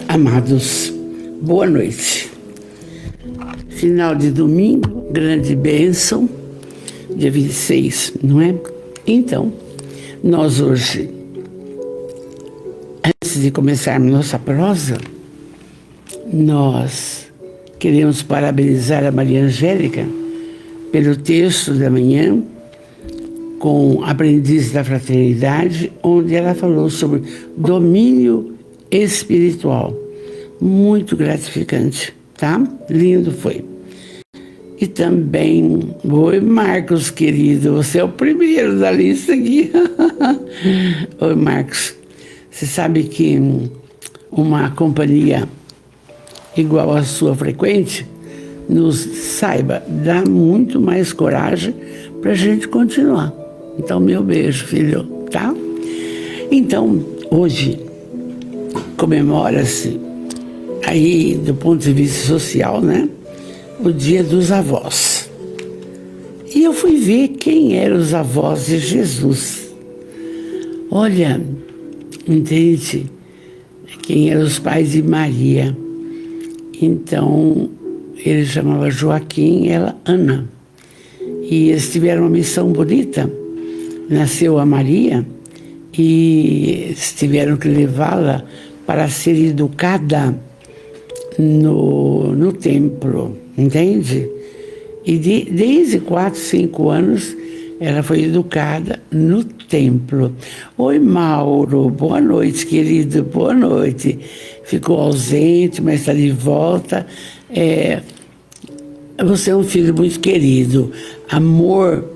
Amados, boa noite. Final de domingo, grande bênção, dia 26, não é? Então, nós hoje, antes de começarmos nossa prosa, nós queremos parabenizar a Maria Angélica pelo texto da manhã, com Aprendiz da Fraternidade, onde ela falou sobre domínio espiritual. Muito gratificante, tá? Lindo foi. E também, oi Marcos, querido, você é o primeiro da lista aqui. Oi Marcos, você sabe que uma companhia igual à sua frequente, dá muito mais coragem para a gente continuar. Então, meu beijo, filho, tá? Então, hoje comemora-se, aí do ponto de vista social, né? O Dia dos Avós. E eu fui ver quem eram os avós de Jesus. Olha, entende? Quem eram os pais de Maria. Então, ele chamava Joaquim, ela Ana. E eles tiveram uma missão bonita. Nasceu a Maria e eles tiveram que levá-la para ser educada no templo, entende? E desde 4, 5 anos ela foi educada no templo. Oi Mauro, boa noite querido, boa noite. Ficou ausente, mas está de volta. Você é um filho muito querido, amor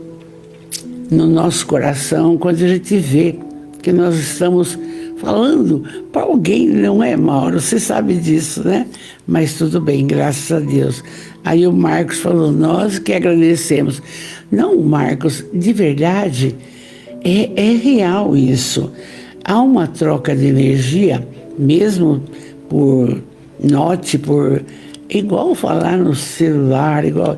no nosso coração, quando a gente vê que nós estamos falando para alguém, não é, Mauro? Você sabe disso, né? Mas tudo bem, graças a Deus. Aí o Marcos falou, nós que agradecemos. Não, Marcos, de verdade, é real isso. Há uma troca de energia, mesmo por igual falar no celular, igual.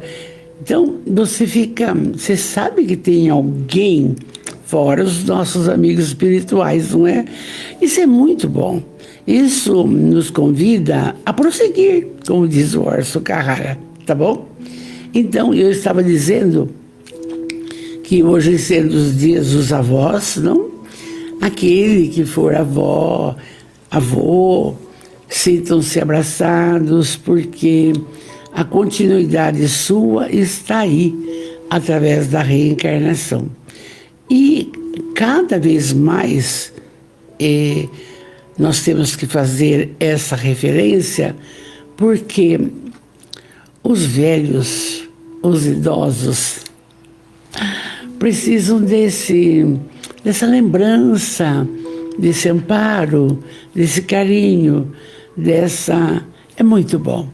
Então, você sabe que tem alguém fora os nossos amigos espirituais, não é? Isso é muito bom. Isso nos convida a prosseguir, como diz o Orson Carrara, tá bom? Então, eu estava dizendo que hoje, sendo os dias dos avós, não? Aquele que for avó, sintam-se abraçados, porque a continuidade sua está aí, através da reencarnação. E cada vez mais nós temos que fazer essa referência, porque os velhos, os idosos, precisam dessa lembrança, desse amparo, desse carinho, É muito bom.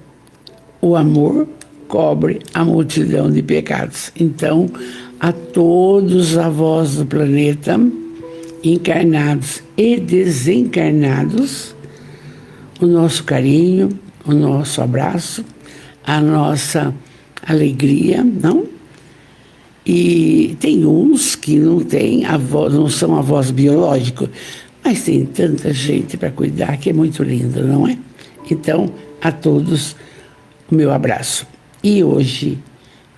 O amor cobre a multidão de pecados. Então, a todos os avós do planeta, encarnados e desencarnados, o nosso carinho, o nosso abraço, a nossa alegria, não? E tem uns que não têm avós, não são avós biológicos, mas tem tanta gente para cuidar que é muito lindo, não é? Então, a todos o meu abraço. E hoje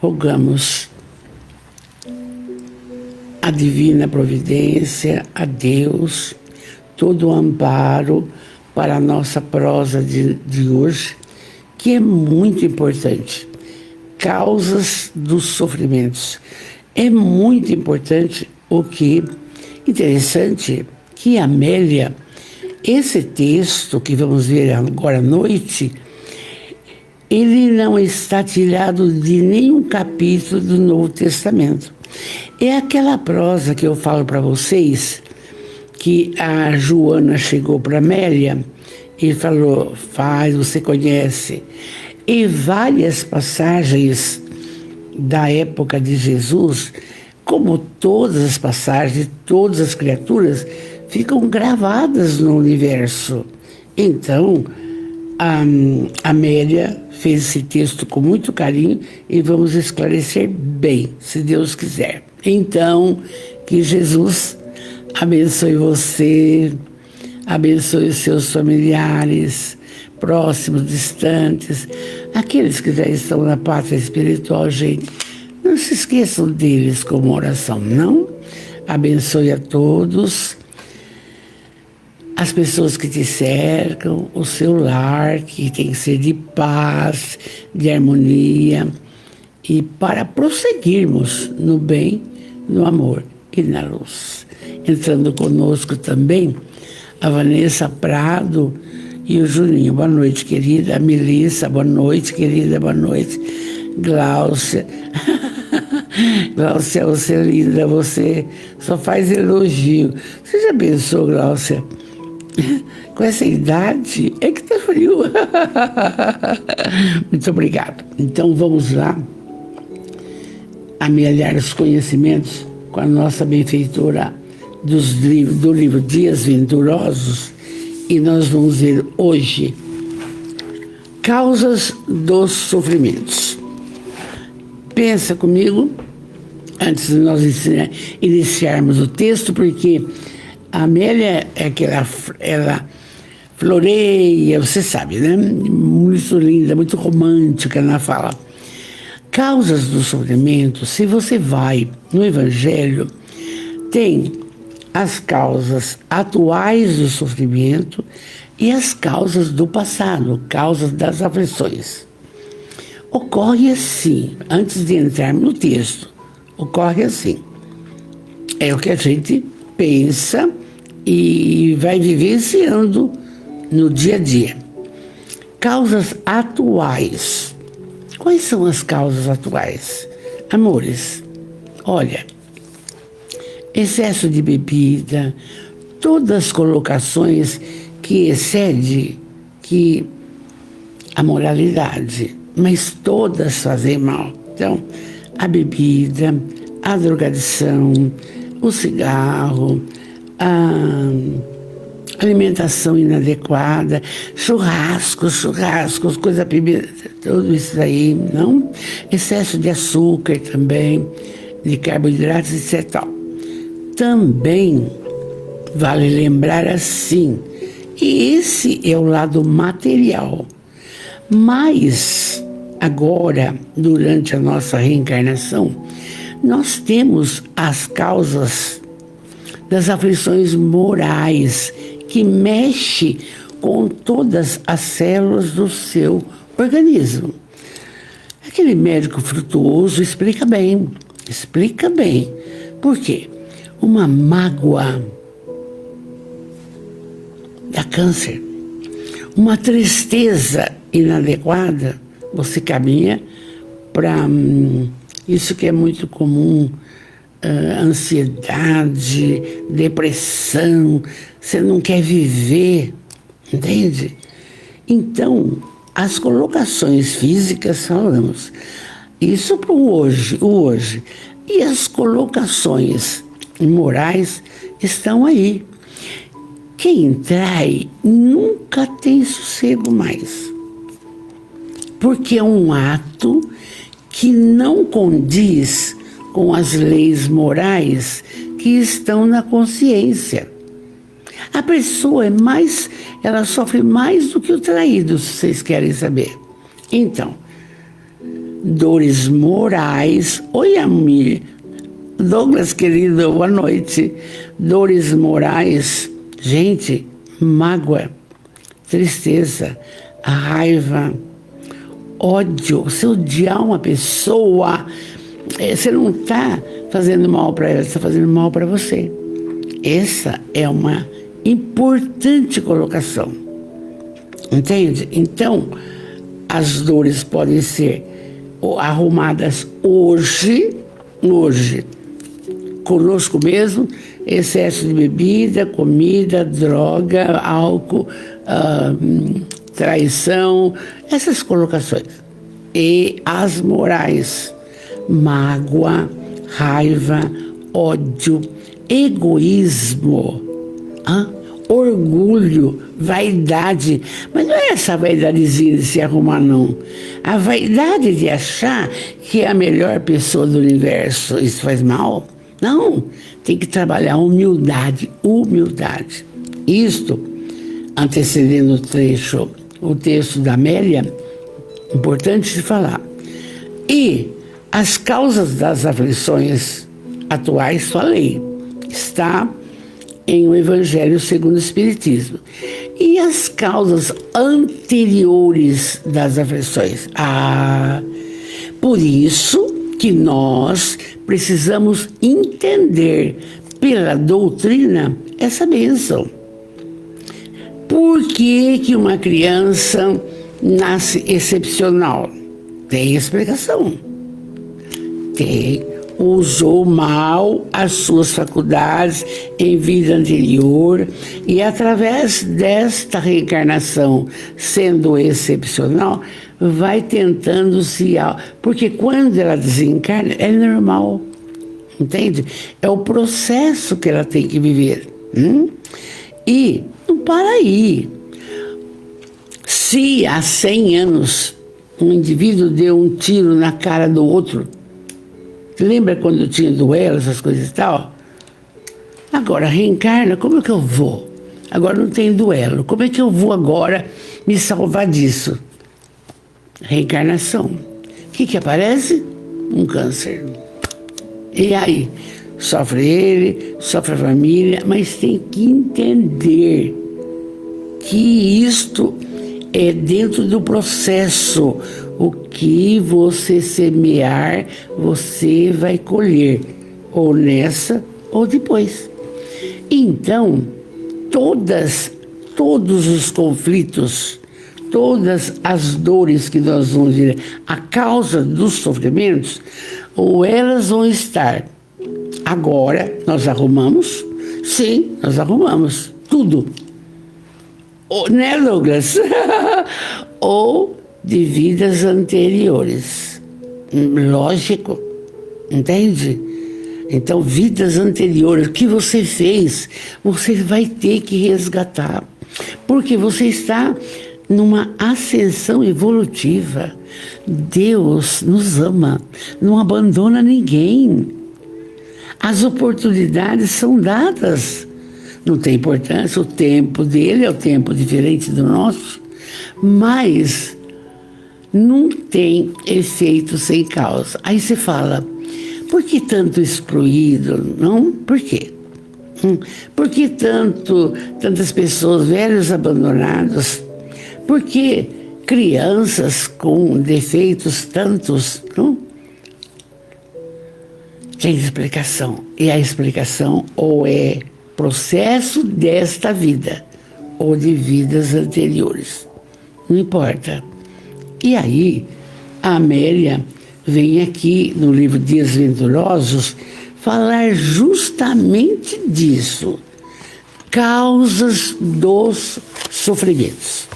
rogamos a divina providência, a Deus, todo o amparo para a nossa prosa de hoje, que é muito importante. Causas dos sofrimentos. É muito importante interessante que Amélia, esse texto que vamos ver agora à noite, ele não está tirado de nenhum capítulo do Novo Testamento. É aquela prosa que eu falo para vocês, que a Joana chegou para Amélia e falou, você conhece. E várias passagens da época de Jesus, como todas as passagens, todas as criaturas, ficam gravadas no universo. Então, a Amélia fez esse texto com muito carinho e vamos esclarecer bem, se Deus quiser. Então, que Jesus abençoe você, Abençoe os seus familiares, próximos, distantes, aqueles que já estão na pátria espiritual, gente. Não se esqueçam deles como oração, não? Abençoe a todos, as pessoas que te cercam, o seu lar, que tem que ser de paz, de harmonia, e para prosseguirmos no bem, no amor e na luz. Entrando conosco também a Vanessa Prado e o Juninho. Boa noite, querida. A Melissa, boa noite, querida, boa noite. Gláucia. Gláucia, você é linda, você só faz elogio. Você já pensou, Gláucia? Com essa idade, é que tá frio. Muito obrigado. Então vamos lá amelhar os conhecimentos com a nossa benfeitora do livro Dias Venturosos, e nós vamos ver hoje causas dos sofrimentos. Pensa comigo, antes de nós iniciarmos o texto, porque a Amélia é que ela floreia, você sabe, né? Muito linda, muito romântica na fala. Causas do sofrimento, se você vai no Evangelho, tem as causas atuais do sofrimento e as causas do passado, causas das aflições. Ocorre assim, antes de entrar no texto, ocorre assim. É o que a gente pensa e vai vivenciando no dia a dia. Causas atuais. Quais são as causas atuais? Amores, olha, excesso de bebida, todas as colocações que excedem a moralidade, mas todas fazem mal. Então, a bebida, a drogadição, o cigarro, a alimentação inadequada, churrascos, coisa pimenta, tudo isso aí, não? Excesso de açúcar também, de carboidratos, etc. Também vale lembrar assim, e esse é o lado material, mas agora, durante a nossa reencarnação, nós temos as causas das aflições morais, que mexe com todas as células do seu organismo. Aquele médico frutuoso explica bem. Por quê? Uma mágoa dá câncer. Uma tristeza inadequada, você caminha para isso que é muito comum, ansiedade, depressão, você não quer viver, entende? Então, as colocações físicas falamos, isso para o hoje, e as colocações morais estão aí. Quem trai nunca tem sossego mais, porque é um ato que não condiz com as leis morais que estão na consciência. A pessoa ela sofre mais do que o traído, se vocês querem saber. Então, dores morais. Oi, Amir. Douglas, querido, boa noite. Dores morais, gente, mágoa, tristeza, raiva, ódio. Você odiar uma pessoa, você não está fazendo mal para ela, você está fazendo mal para você. Essa é uma importante colocação, entende? Então, as dores podem ser arrumadas hoje, conosco mesmo, excesso de bebida, comida, droga, álcool, traição, essas colocações. E as morais, mágoa, raiva, ódio, egoísmo, orgulho, vaidade. Mas não é essa vaidadezinha de se arrumar, não. A vaidade de achar que é a melhor pessoa do universo, isso faz mal? Não, tem que trabalhar humildade. Isto antecedendo o texto da Amélia, importante de falar. E as causas das aflições atuais, falei, está em o Evangelho segundo o Espiritismo. E as causas anteriores das aflições? Por isso que nós precisamos entender pela doutrina essa bênção. Por que uma criança nasce excepcional? Tem explicação. Usou mal as suas faculdades em vida anterior e através desta reencarnação, sendo excepcional, vai tentando porque quando ela desencarna, é normal, entende? É o processo que ela tem que viver. E não para aí. Se há 100 anos um indivíduo deu um tiro na cara do outro, lembra quando tinha duelo, essas coisas e tal? Agora reencarna, como é que eu vou? Agora não tem duelo, como é que eu vou agora me salvar disso? Reencarnação. O que aparece? Um câncer. E aí? Sofre ele, sofre a família, mas tem que entender que isto é dentro do processo. O que você semear, você vai colher, ou nessa ou depois. Então, todos os conflitos, todas as dores que nós vamos ver, a causa dos sofrimentos, ou elas vão estar. Agora, nós arrumamos? Sim, nós arrumamos tudo. Né, Douglas? Ou de vidas anteriores. Lógico, entende? Então, vidas anteriores, o que você fez, você vai ter que resgatar. Porque você está numa ascensão evolutiva. Deus nos ama, não abandona ninguém. As oportunidades são dadas. Não tem importância, o tempo dele é o tempo diferente do nosso, mas não tem efeito sem causa. Aí você fala, por que tanto excluído? Não? Por quê? Por que tantas pessoas, velhos abandonados? Por que crianças com defeitos tantos? Não? Tem explicação. E a explicação ou é processo desta vida ou de vidas anteriores. Não importa. E aí, a Amélia vem aqui no livro Dias Venturosos falar justamente disso. Causas dos sofrimentos.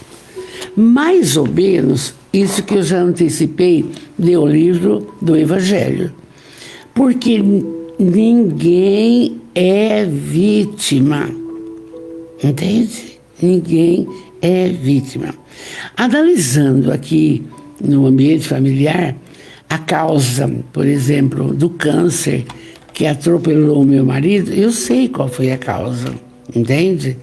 Mais ou menos isso que eu já antecipei no livro do Evangelho. Porque ninguém é vítima, entende? Ninguém é vítima. Analisando aqui no ambiente familiar, a causa, por exemplo, do câncer que atropelou o meu marido, eu sei qual foi a causa, entende?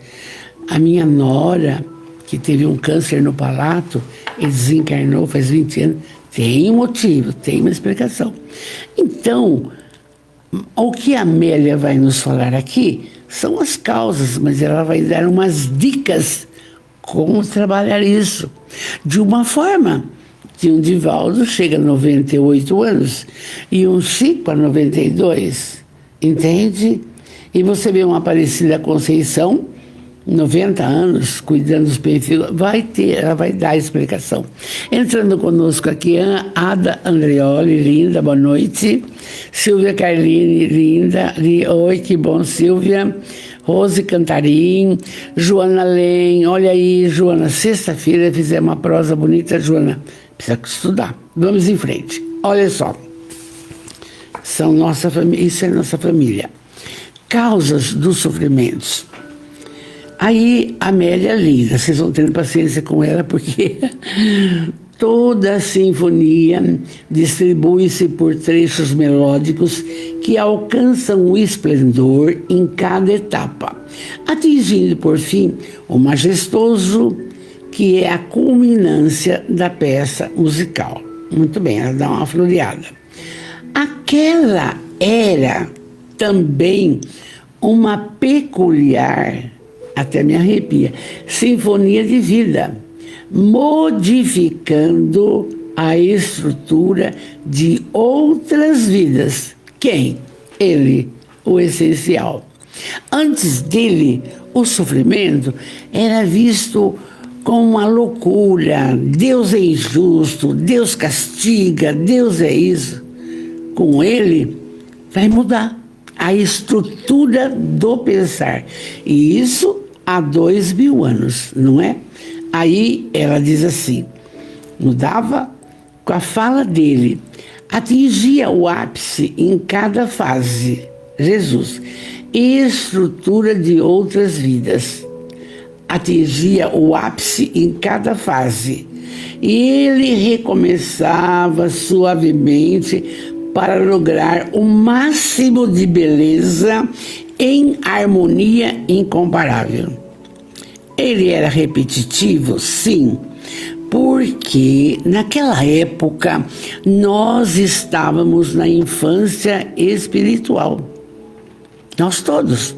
A minha nora, que teve um câncer no palato e desencarnou faz 20 anos, tem um motivo, tem uma explicação. Então, o que a Amélia vai nos falar aqui são as causas, mas ela vai dar umas dicas como trabalhar isso. De uma forma que um Divaldo chega a 98 anos e um Chico a 92, entende? E você vê uma Aparecida Conceição, 90 anos, cuidando dos perfis, ela vai dar a explicação. Entrando conosco aqui, Ada Andreoli, linda, boa noite. Silvia Carline, linda, oi, que bom, Silvia. Rose Cantarim, Joana Len, olha aí, Joana, sexta-feira fizemos uma prosa bonita, Joana, precisa estudar. Vamos em frente. Olha só, são nossa família, isso é nossa família. Causas dos sofrimentos. Aí, a Amélia é linda, vocês vão tendo paciência com ela, porque toda a sinfonia distribui-se por trechos melódicos que alcançam o esplendor em cada etapa, atingindo por fim o majestoso, que é a culminância da peça musical. Muito bem, ela dá uma floreada. Aquela era também uma peculiar, até me arrepia, sinfonia de vida, modificando a estrutura de outras vidas. Quem? Ele, o essencial. Antes dele, o sofrimento era visto como uma loucura. Deus é injusto, Deus castiga, Deus é isso. Com ele, vai mudar a estrutura do pensar. E isso há 2000 anos, não é? Aí ela diz assim, mudava com a fala dele, atingia o ápice em cada fase, Jesus, estrutura de outras vidas, atingia o ápice em cada fase, e ele recomeçava suavemente para lograr o máximo de beleza em harmonia incomparável. Ele era repetitivo, sim, porque naquela época nós estávamos na infância espiritual. Nós todos.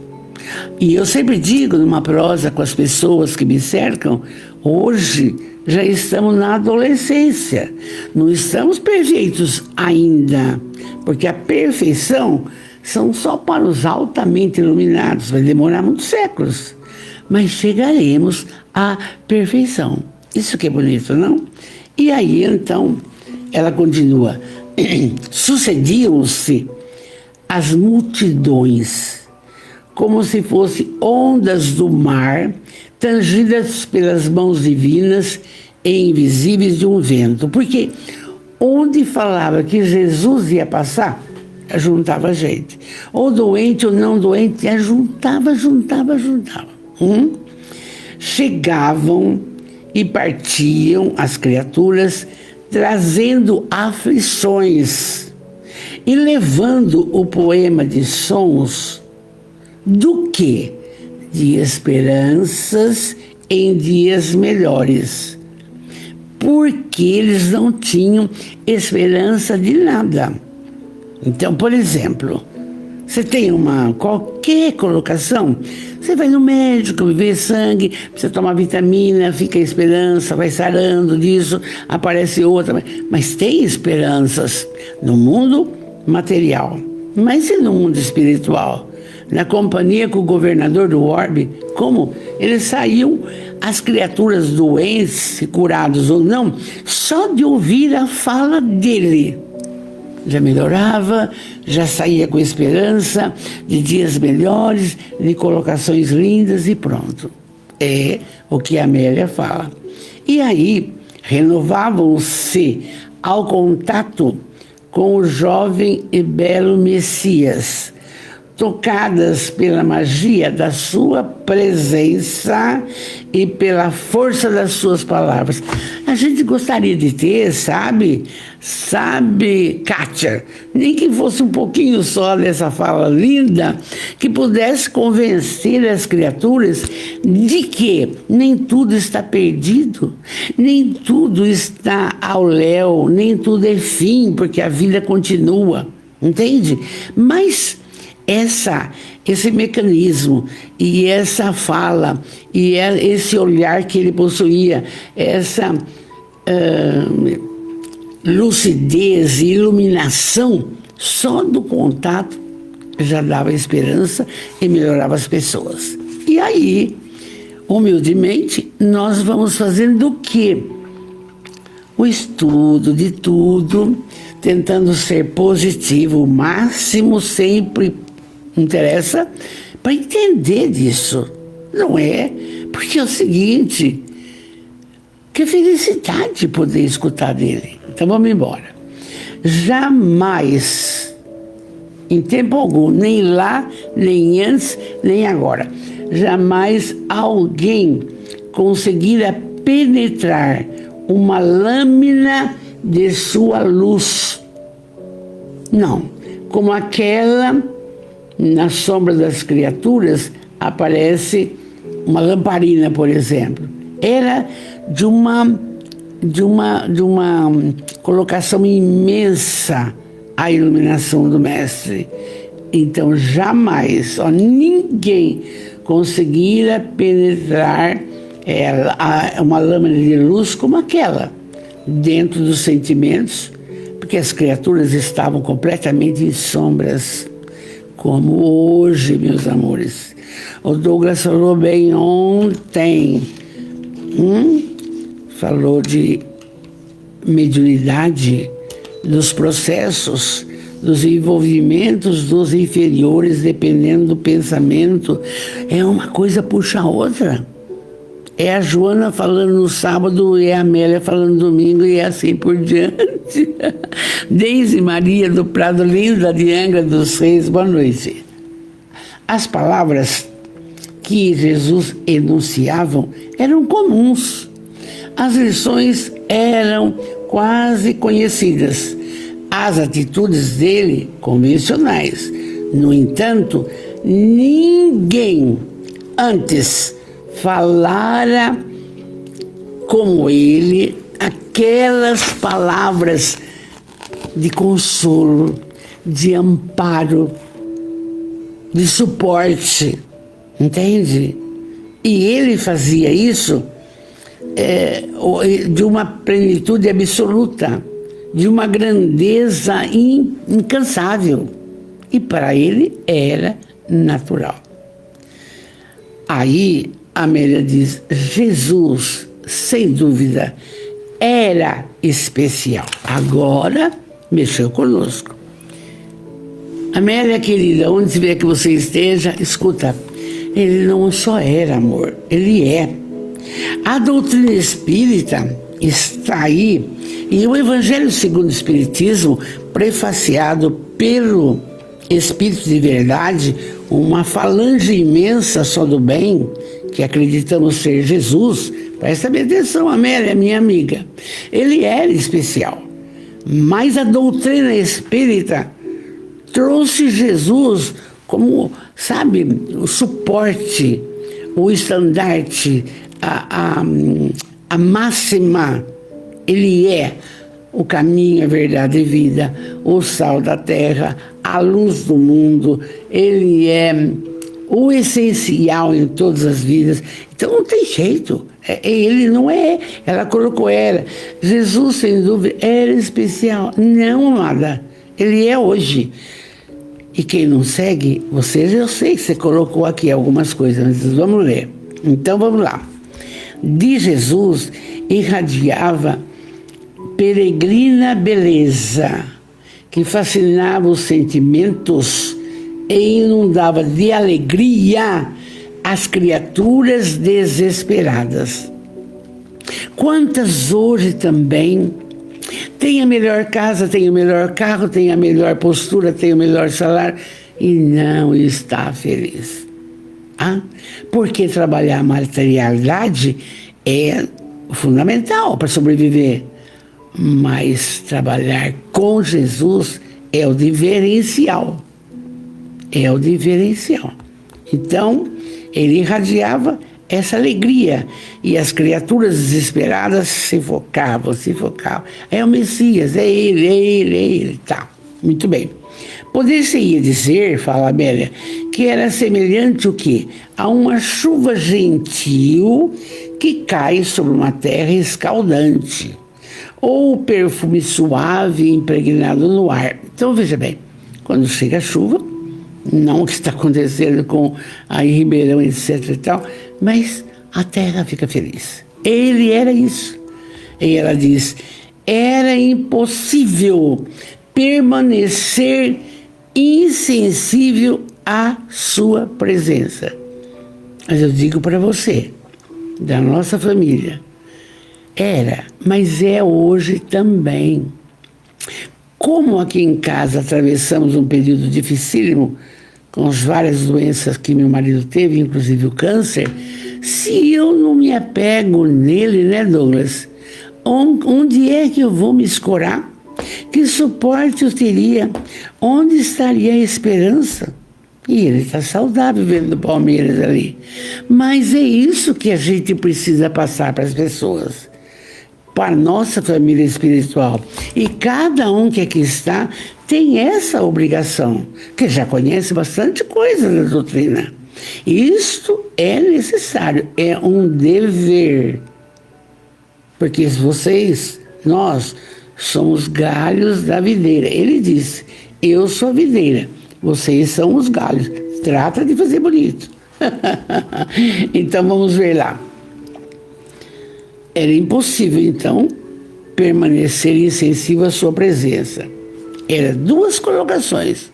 E eu sempre digo numa prosa com as pessoas que me cercam, hoje já estamos na adolescência. Não estamos perfeitos ainda, porque a perfeição são só para os altamente iluminados, vai demorar muitos séculos. Mas chegaremos à perfeição. Isso que é bonito, não? E aí, então, ela continua. Sucediam-se as multidões, como se fossem ondas do mar, tangidas pelas mãos divinas e invisíveis de um vento. Porque onde falava que Jesus ia passar, juntava gente. Ou doente ou não doente, juntava. Chegavam e partiam as criaturas, trazendo aflições e levando o poema de sons do quê? De esperanças em dias melhores. Porque eles não tinham esperança de nada. Então, por exemplo, você tem qualquer colocação, você vai no médico, vê sangue, precisa tomar vitamina, fica a esperança, vai sarando disso, aparece outra. Mas tem esperanças no mundo material, mas e no mundo espiritual? Na companhia com o governador do orbe, como eles saíam, as criaturas doentes, curados ou não, só de ouvir a fala dele. Já melhorava, já saía com esperança de dias melhores, de colocações lindas e pronto. É o que a Amélia fala. E aí, renovavam-se ao contato com o jovem e belo Messias, tocadas pela magia da sua presença e pela força das suas palavras. A gente gostaria de ter, sabe, Kátia, nem que fosse um pouquinho só dessa fala linda, que pudesse convencer as criaturas de que nem tudo está perdido, nem tudo está ao léu, nem tudo é fim, porque a vida continua, entende? Mas esse mecanismo e essa fala e esse olhar que ele possuía, essa lucidez e iluminação, só do contato já dava esperança e melhorava as pessoas. E aí, humildemente, nós vamos fazendo o quê? O estudo de tudo, tentando ser positivo, o máximo sempre interessa, para entender disso, não é? Porque é o seguinte, que felicidade poder escutar dele. Então vamos embora. Jamais, em tempo algum, nem lá, nem antes, nem agora, jamais alguém conseguira penetrar uma lâmina de sua luz. Não, como aquela, na sombra das criaturas, aparece uma lamparina, por exemplo. Era de uma colocação imensa a iluminação do Mestre. Então, jamais, ninguém conseguira penetrar uma lâmina de luz como aquela, dentro dos sentimentos, porque as criaturas estavam completamente em sombras, como hoje, meus amores. O Douglas falou bem ontem, falou de mediunidade, dos processos, dos envolvimentos dos inferiores, dependendo do pensamento. É uma coisa puxa a outra. É a Joana falando no sábado, é a Amélia falando no domingo, e assim por diante. Deise Maria do Prado Lindo, de Angra dos Reis, boa noite. As palavras que Jesus enunciava eram comuns. As lições eram quase conhecidas. As atitudes dele, convencionais. No entanto, ninguém antes falara como ele aquelas palavras de consolo, de amparo, de suporte, entende? E ele fazia isso de uma plenitude absoluta, de uma grandeza incansável. E para ele era natural. Aí Amélia diz, Jesus, sem dúvida, era especial. Agora mexeu conosco. Amélia, querida, onde tiver que você esteja, escuta, ele não só era amor, ele é. A doutrina espírita está aí, e o Evangelho segundo o Espiritismo, prefaciado pelo Espírito de Verdade, uma falange imensa só do bem, que acreditamos ser Jesus. Presta bem atenção, Amélia, minha amiga. Ele era especial, mas a doutrina espírita trouxe Jesus como, sabe, o suporte, o estandarte, a máxima. Ele é o caminho, a verdade e vida, o sal da terra, a luz do mundo. Ele é o essencial em todas as vidas. Então não tem jeito. Ele não é. Ela colocou era. Jesus, sem dúvida, era especial. Não, amada. Ele é hoje. E quem não segue, vocês, eu sei que você colocou aqui algumas coisas, mas vamos ler. Então vamos lá. De Jesus irradiava peregrina beleza, que fascinava os sentimentos e inundava de alegria as criaturas desesperadas. Quantas hoje também têm a melhor casa, têm o melhor carro, têm a melhor postura, têm o melhor salário e não está feliz. Porque trabalhar a materialidade é fundamental para sobreviver, mas trabalhar com Jesus é o diferencial. É o diferencial. Então, ele irradiava essa alegria, e as criaturas desesperadas se focavam. É o Messias, é ele, tá. Muito bem. Poder-se-ia dizer, fala Amélia, que era semelhante o quê? A uma chuva gentil que cai sobre uma terra escaldante, ou perfume suave impregnado no ar. Então, veja bem, quando chega a chuva, não o que está acontecendo com aí Ribeirão, etc e tal, mas a terra fica feliz. Ele era isso. E ela diz, era impossível permanecer insensível à sua presença. Mas eu digo para você, da nossa família, era, mas é hoje também. Como aqui em casa atravessamos um período dificílimo, com as várias doenças que meu marido teve, inclusive o câncer, se eu não me apego nele, né, Douglas? Onde é que eu vou me escorar? Que suporte eu teria? Onde estaria a esperança? E ele está saudável vendo o Palmeiras ali. Mas é isso que a gente precisa passar para as pessoas, para a nossa família espiritual. E cada um que aqui está tem essa obrigação, que já conhece bastante coisa da doutrina. Isto é necessário, é um dever. Porque nós somos galhos da videira. Ele disse, eu sou a videira, vocês são os galhos. Trata de fazer bonito. Então vamos ver lá. Era impossível, então, permanecer insensível à sua presença. Eram duas colocações.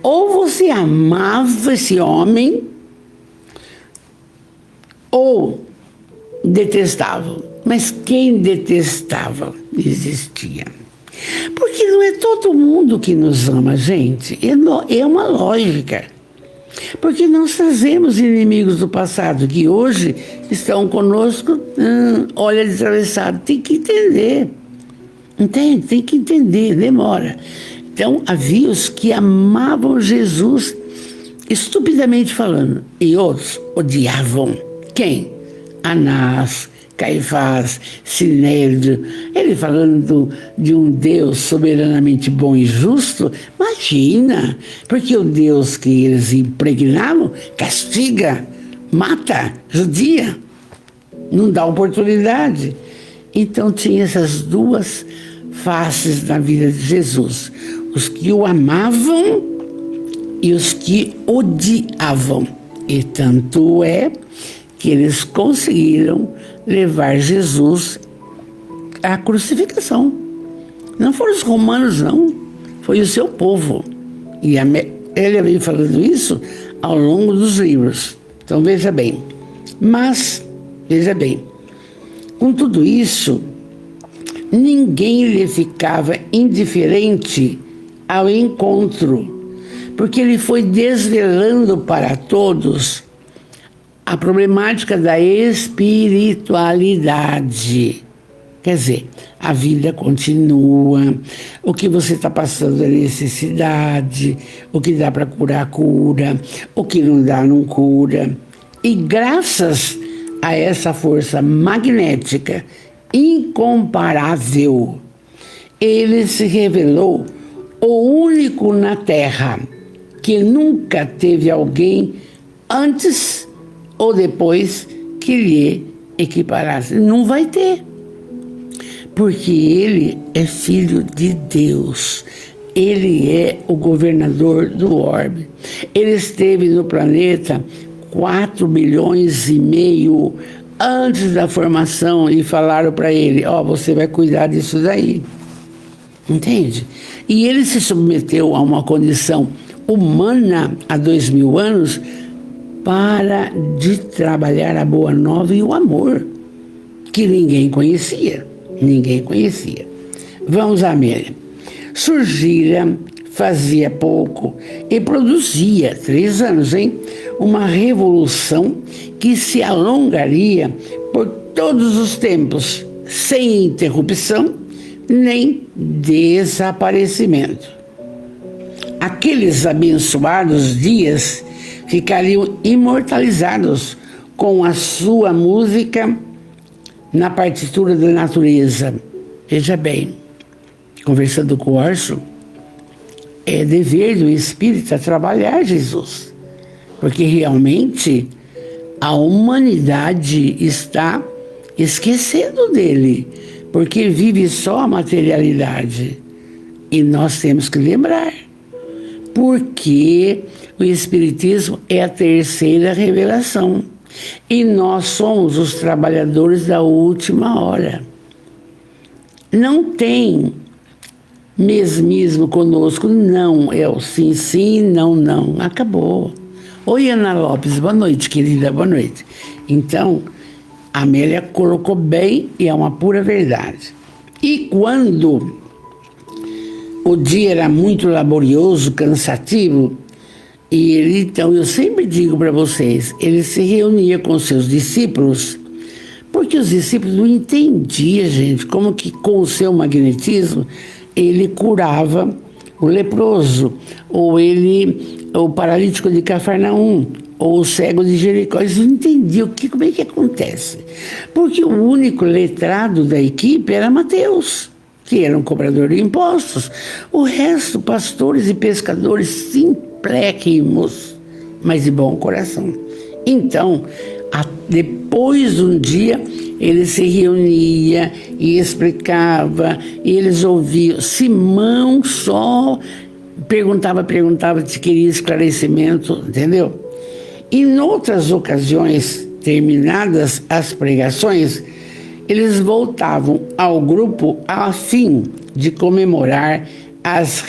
Ou você amava esse homem, ou detestava. Mas quem detestava existia. Porque não é todo mundo que nos ama, gente. É uma lógica. Porque nós trazemos inimigos do passado que hoje estão conosco, olha atravessado. Tem que entender. Entende? Tem que entender, demora. Então, havia os que amavam Jesus, estupidamente falando, e outros odiavam. Quem? Anás, Caifás, Sinédrio. Ele falando de um Deus soberanamente bom e justo. Imagina, porque o Deus que eles impregnavam castiga, mata, judia, não dá oportunidade. Então tinha essas duas faces na vida de Jesus. Os que o amavam e os que odiavam. E tanto é que eles conseguiram levar Jesus à crucificação. Não foram os romanos, não. Foi o seu povo. E ele vem falando isso ao longo dos livros. Então veja bem. Mas, veja bem, com tudo isso, ninguém lhe ficava indiferente ao encontro, porque ele foi desvelando para todos a problemática da espiritualidade. Quer dizer, a vida continua, o que você está passando é necessidade, o que dá para curar, cura, o que não dá, não cura. E graças a essa força magnética incomparável, ele se revelou o único na Terra que nunca teve alguém antes ou depois que lhe equiparasse. Não vai ter. Porque ele é filho de Deus. Ele é o governador do orbe. Ele esteve no planeta 4,5 milhões antes da formação e falaram para ele, você vai cuidar disso daí. Entende? E ele se submeteu a uma condição humana há 2.000 anos para de trabalhar a boa nova e o amor, que ninguém conhecia. Ninguém conhecia. Vamos à Amélia. Surgira, fazia pouco e produzia, 3 anos, uma revolução que se alongaria por todos os tempos, sem interrupção nem desaparecimento. Aqueles abençoados dias ficariam imortalizados com a sua música na partitura da natureza. Veja bem, conversando com o Orso, é dever do espírita trabalhar Jesus, porque realmente a humanidade está esquecendo dele, porque vive só a materialidade. E nós temos que lembrar, porque o Espiritismo é a terceira revelação. E nós somos os trabalhadores da última hora. Não tem mesmismo conosco, não. É o sim, sim, não, não. Acabou. Oi, Ana Lopes, boa noite, querida, boa noite. Então, a Amélia colocou bem e é uma pura verdade. E quando o dia era muito laborioso, cansativo, e ele, então, eu sempre digo para vocês, ele se reunia com seus discípulos, porque os discípulos não entendiam, gente, como que com o seu magnetismo ele curava o leproso, ou o paralítico de Cafarnaum, ou o cego de Jericó. Eles não entendiam como é que acontece. Porque o único letrado da equipe era Mateus, que era um cobrador de impostos. O resto, pastores e pescadores simpléquimos, mas de bom coração. Então, depois de um dia, ele se reunia e explicava, e eles ouviam. Simão só perguntava se queria esclarecimento, entendeu? Em outras ocasiões, terminadas as pregações, eles voltavam ao grupo a fim de comemorar as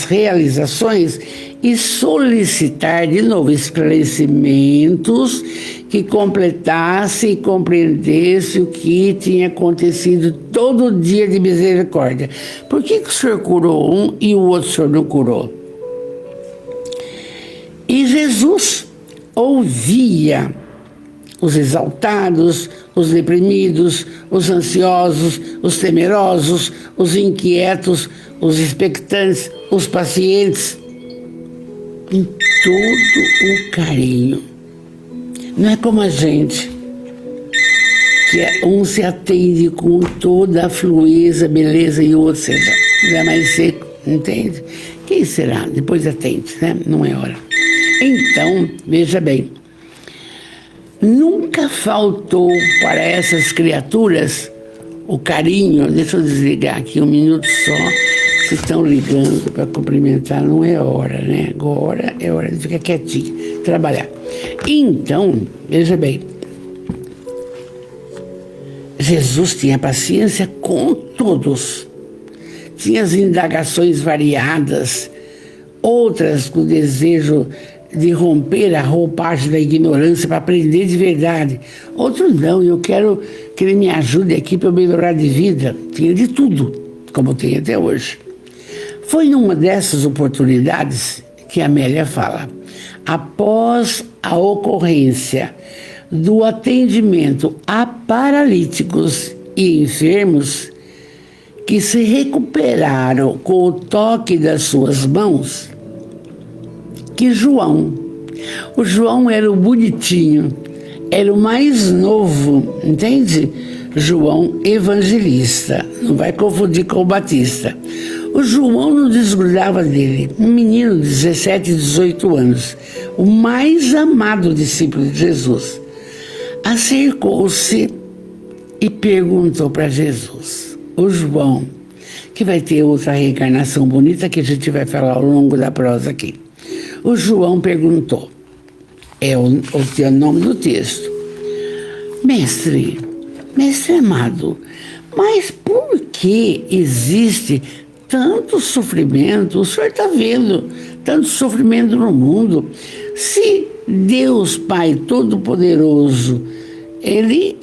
realizações e solicitar de novo esclarecimentos que completasse e compreendesse o que tinha acontecido todo dia de misericórdia. Por que o senhor curou um e o outro senhor não curou? E Jesus ouvia os exaltados, os deprimidos, os ansiosos, os temerosos, os inquietos, os expectantes, os pacientes, com todo o carinho. Não é como a gente, que um se atende com toda a fluência, beleza, e o outro seja mais seco, entende? Quem será? Depois atende, né? Não é hora. Então, veja bem, nunca faltou para essas criaturas o carinho. Deixa eu desligar aqui um minuto só. Se estão ligando para cumprimentar, não é hora, né? Agora é hora de ficar quietinho, trabalhar. Então, veja bem, Jesus tinha paciência com todos. Tinha as indagações variadas, outras com o desejo de romper a roupagem da ignorância para aprender de verdade. Outros não, eu quero que ele me ajude aqui para eu melhorar de vida. Tinha de tudo, como tem até hoje. Foi numa dessas oportunidades que a Amélia fala. Após a ocorrência do atendimento a paralíticos e enfermos que se recuperaram com o toque das suas mãos, que o João era o bonitinho, era o mais novo, entende? João evangelista, não vai confundir com o Batista. O João não desgrudava dele, um menino de 17, 18 anos, o mais amado discípulo de Jesus. Acercou-se e perguntou para Jesus, o João, que vai ter outra reencarnação bonita que a gente vai falar ao longo da prosa aqui. O João perguntou, é o nome do texto, mestre amado, mas por que existe tanto sofrimento? O senhor está vendo tanto sofrimento no mundo. Se Deus Pai Todo-Poderoso, ele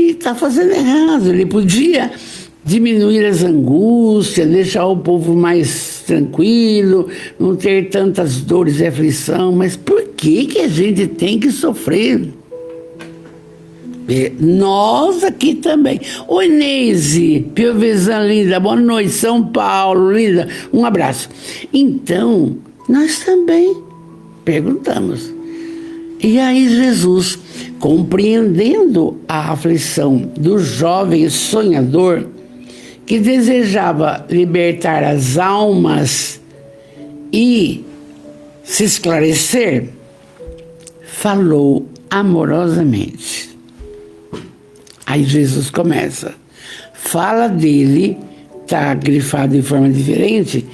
está fazendo errado, ele podia diminuir as angústias, deixar o povo mais tranquilo, não ter tantas dores e aflição, mas por que a gente tem que sofrer? Nós aqui também. Oi, Neise, Piovesan, linda, boa noite, São Paulo, linda, um abraço. Então, nós também perguntamos. E aí Jesus, compreendendo a aflição do jovem sonhador, que desejava libertar as almas e se esclarecer, falou amorosamente. Aí Jesus começa, fala dele, está grifado em forma diferente,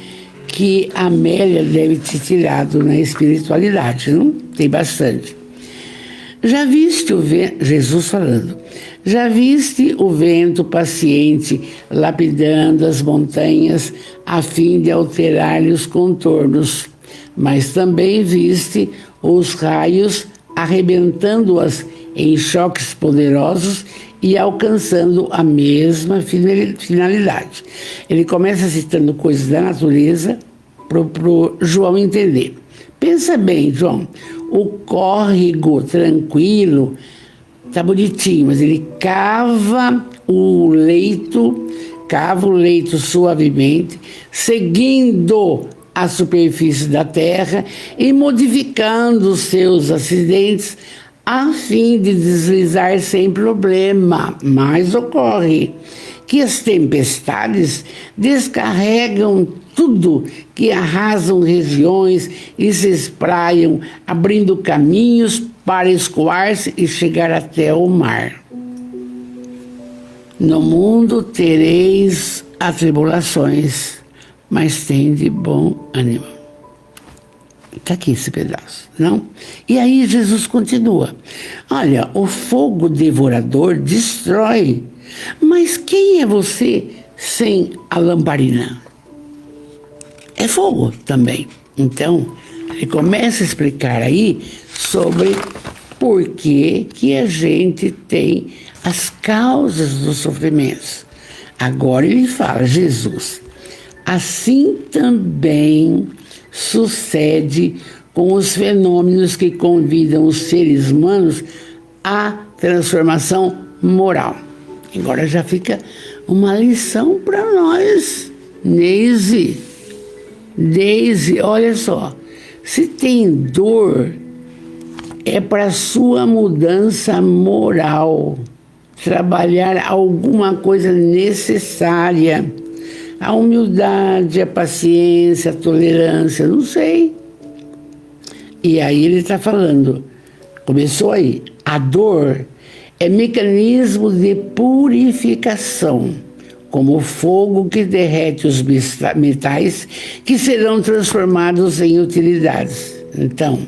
que a Amélia deve ter tirado na espiritualidade, não? Tem bastante. Já viste o vento, Jesus falando, já viste o vento paciente lapidando as montanhas a fim de alterar-lhe os contornos, mas também viste os raios arrebentando-as em choques poderosos e alcançando a mesma finalidade. Ele começa citando coisas da natureza para o João entender. Pensa bem, João, o córrego tranquilo está bonitinho, mas ele cava o leito, escava o leito suavemente, seguindo a superfície da terra e modificando seus acidentes a fim de deslizar sem problema. Mas ocorre que as tempestades descarregam tudo, que arrasam regiões e se espraiam, abrindo caminhos para escoar-se e chegar até o mar. No mundo tereis atribulações, mas tende bom ânimo. Está aqui esse pedaço, não? E aí Jesus continua. Olha, o fogo devorador destrói, mas quem é você sem a lamparina? É fogo também. Então, ele começa a explicar aí sobre por que a gente tem as causas dos sofrimentos. Agora ele fala, Jesus, assim também sucede com os fenômenos que convidam os seres humanos à transformação moral. Agora já fica uma lição para nós, Deise, olha só, se tem dor, é para sua mudança moral, trabalhar alguma coisa necessária, a humildade, a paciência, a tolerância, não sei. E aí ele está falando, começou aí, a dor é mecanismo de purificação, como o fogo que derrete os metais que serão transformados em utilidades. Então,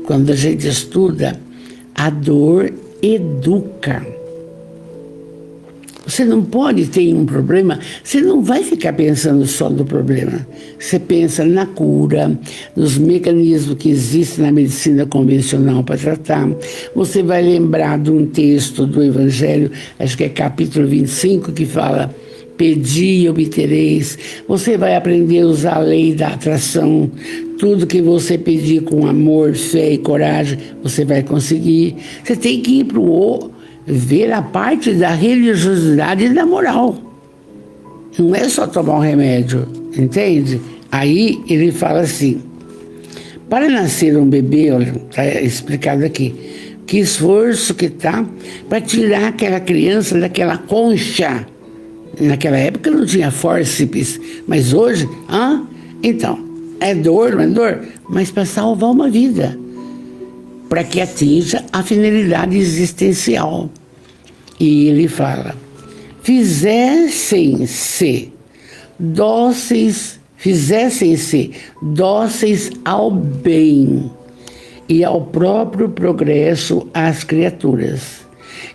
quando a gente estuda, a dor educa. Você não pode ter um problema, você não vai ficar pensando só no problema. Você pensa na cura, nos mecanismos que existem na medicina convencional para tratar. Você vai lembrar de um texto do Evangelho, acho que é capítulo 25, que fala: pedi e obtereis. Você vai aprender a usar a lei da atração. Tudo que você pedir com amor, fé e coragem, você vai conseguir. Você tem que ir para ver a parte da religiosidade e da moral. Não é só tomar um remédio, entende? Aí ele fala assim, para nascer um bebê, olha, está explicado aqui, que esforço que tá para tirar aquela criança daquela concha. Naquela época não tinha fórceps, mas hoje, então, é dor, não é dor? Mas para salvar uma vida, para que atinja a finalidade existencial. E ele fala, fizessem-se dóceis ao bem e ao próprio progresso às criaturas,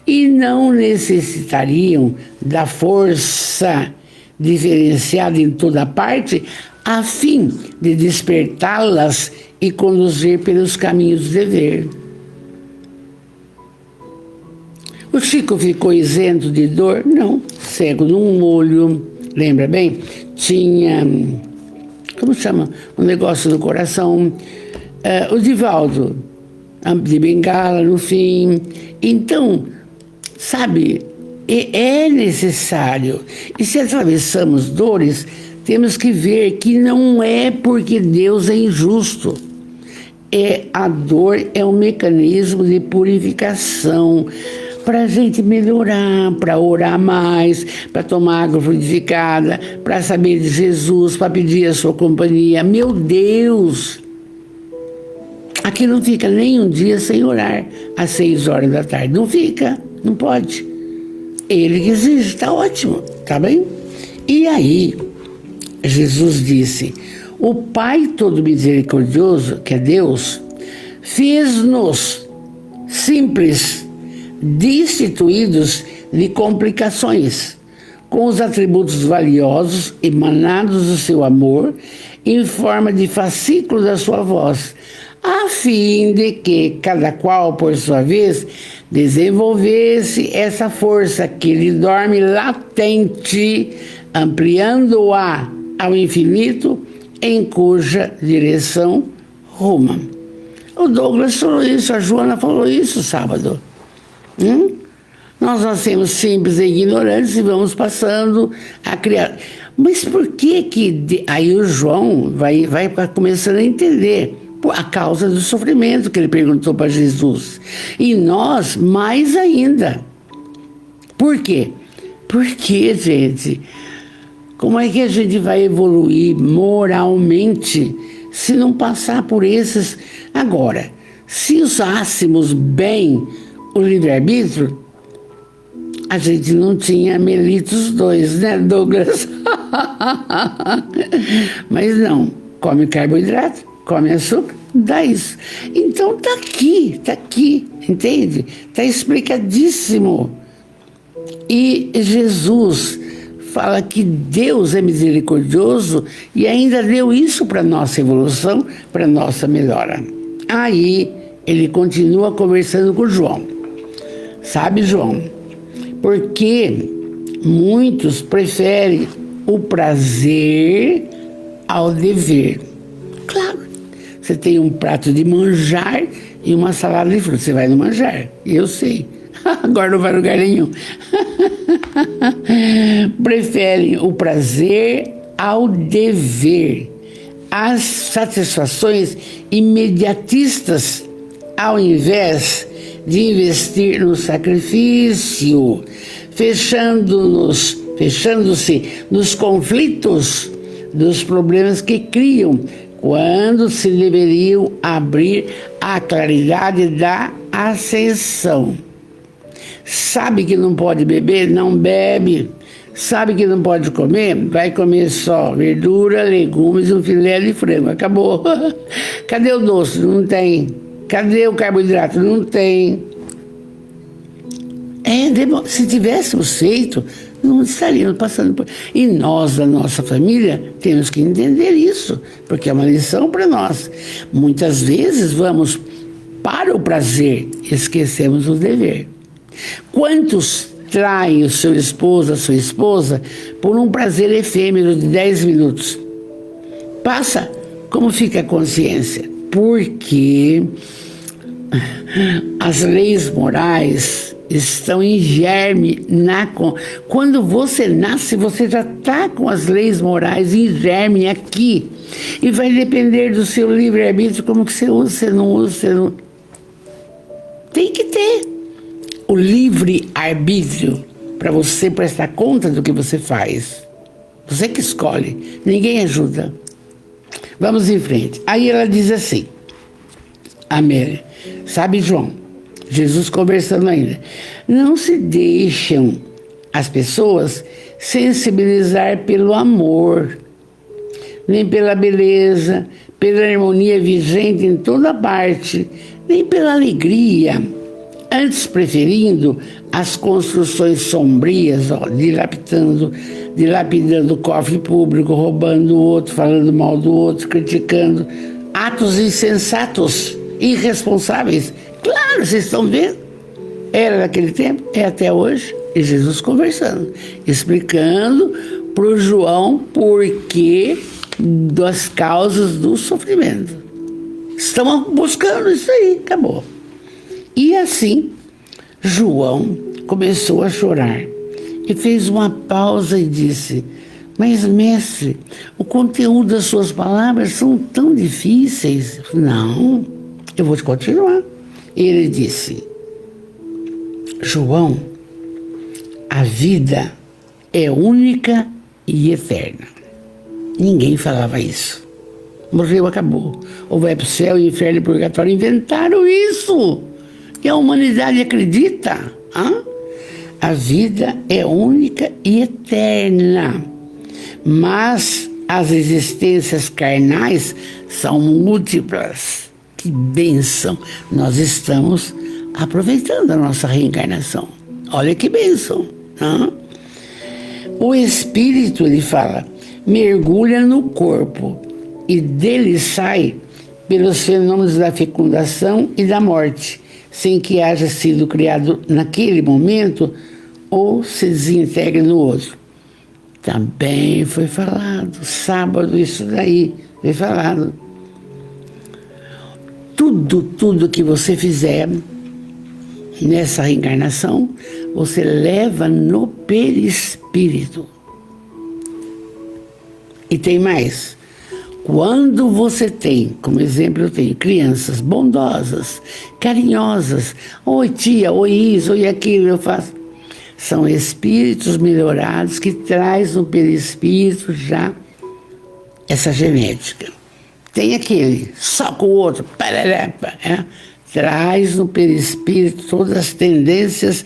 e não necessitariam da força diferenciada em toda parte, a fim de despertá-las e conduzir pelos caminhos do dever. O Chico ficou isento de dor? Não. Cego num olho, lembra bem? Tinha, como chama? Um negócio no coração. O Divaldo, de bengala no fim. Então, sabe, é necessário. E se atravessamos dores, temos que ver que não é porque Deus é injusto. A dor é um mecanismo de purificação para a gente melhorar, para orar mais, para tomar água fluidificada, para saber de Jesus, para pedir a sua companhia. Meu Deus! Aqui não fica nem um dia sem orar às 6 horas da tarde. Não fica, não pode. Ele que exige, está ótimo, tá bem? E aí, Jesus disse, o Pai todo misericordioso, que é Deus, fez-nos simples, destituídos de complicações, com os atributos valiosos emanados do seu amor, em forma de fascículo da sua voz, a fim de que cada qual, por sua vez, desenvolvesse essa força que lhe dorme latente, ampliando-a ao infinito, em cuja direção ruma. O Douglas falou isso, a Joana falou isso sábado. Nós nascemos simples e ignorantes e vamos passando a criar. Mas por que que... Aí o João vai começando a entender a causa do sofrimento que ele perguntou para Jesus. E nós, mais ainda. Por quê? Porque, gente, como é que a gente vai evoluir moralmente se não passar por esses... Agora, se usássemos bem o livre-arbítrio, a gente não tinha Melitos 2, né, Douglas? Mas não, come carboidrato, come açúcar, dá isso. Então tá aqui, entende? Tá explicadíssimo. E Jesus fala que Deus é misericordioso e ainda deu isso para nossa evolução, para nossa melhora. Aí ele continua conversando com João. Sabe, João? Porque muitos preferem o prazer ao dever. Claro, você tem um prato de manjar e uma salada de frutas. Você vai no manjar, eu sei. Agora não vai lugar nenhum. Preferem o prazer ao dever, as satisfações imediatistas, ao invés de investir no sacrifício, fechando-se nos conflitos dos problemas que criam, quando se deveriam abrir à claridade da ascensão. Sabe que não pode beber? Não bebe. Sabe que não pode comer? Vai comer só verdura, legumes e um filé de frango. Acabou. Cadê o doce? Não tem. Cadê o carboidrato? Não tem. Se tivéssemos feito, não estaríamos passando por... E nós, da nossa família, temos que entender isso, porque é uma lição para nós. Muitas vezes vamos para o prazer, esquecemos o dever. Quantos traem o seu esposo, a sua esposa, por um prazer efêmero de 10 minutos? Passa, como fica a consciência? Porque as leis morais estão em germe. Quando você nasce, você já está com as leis morais em germe aqui. E vai depender do seu livre-arbítrio, como que você usa, você não usa, você não... Tem que ter o livre-arbítrio para você prestar conta do que você faz. Você que escolhe, ninguém ajuda. Vamos em frente. Aí ela diz assim, Amélia, sabe, João, Jesus conversando ainda, não se deixam as pessoas sensibilizar pelo amor, nem pela beleza, pela harmonia vigente em toda parte, nem pela alegria, antes preferindo as construções sombrias, dilapidando o cofre público, roubando o outro, falando mal do outro, criticando, atos insensatos, irresponsáveis. Claro, vocês estão vendo? Era naquele tempo, é até hoje. E Jesus conversando, explicando para o João porquê das causas do sofrimento. Estão buscando isso aí, acabou. E assim, João começou a chorar e fez uma pausa e disse, mas mestre, o conteúdo das suas palavras são tão difíceis. Não, eu vou te continuar. Ele disse, João, a vida é única e eterna. Ninguém falava isso. Morreu, acabou. Ou vai para o céu, inferno e purgatório. Inventaram isso. E a humanidade acredita. Hein? A vida é única e eterna. Mas as existências carnais são múltiplas. Que bênção! Nós estamos aproveitando a nossa reencarnação. Olha que bênção! Hein? O espírito, ele fala, mergulha no corpo e dele sai pelos fenômenos da fecundação e da morte, sem que haja sido criado naquele momento ou se desintegre no outro. Também foi falado, sábado isso daí foi falado. Tudo que você fizer nessa reencarnação você leva no perispírito. E tem mais. Quando você tem, como exemplo eu tenho, crianças bondosas, carinhosas, oi tia, oi isso, oi aquilo, eu faço. São espíritos melhorados que traz no perispírito já essa genética. Tem aquele, só com o outro, traz no perispírito todas as tendências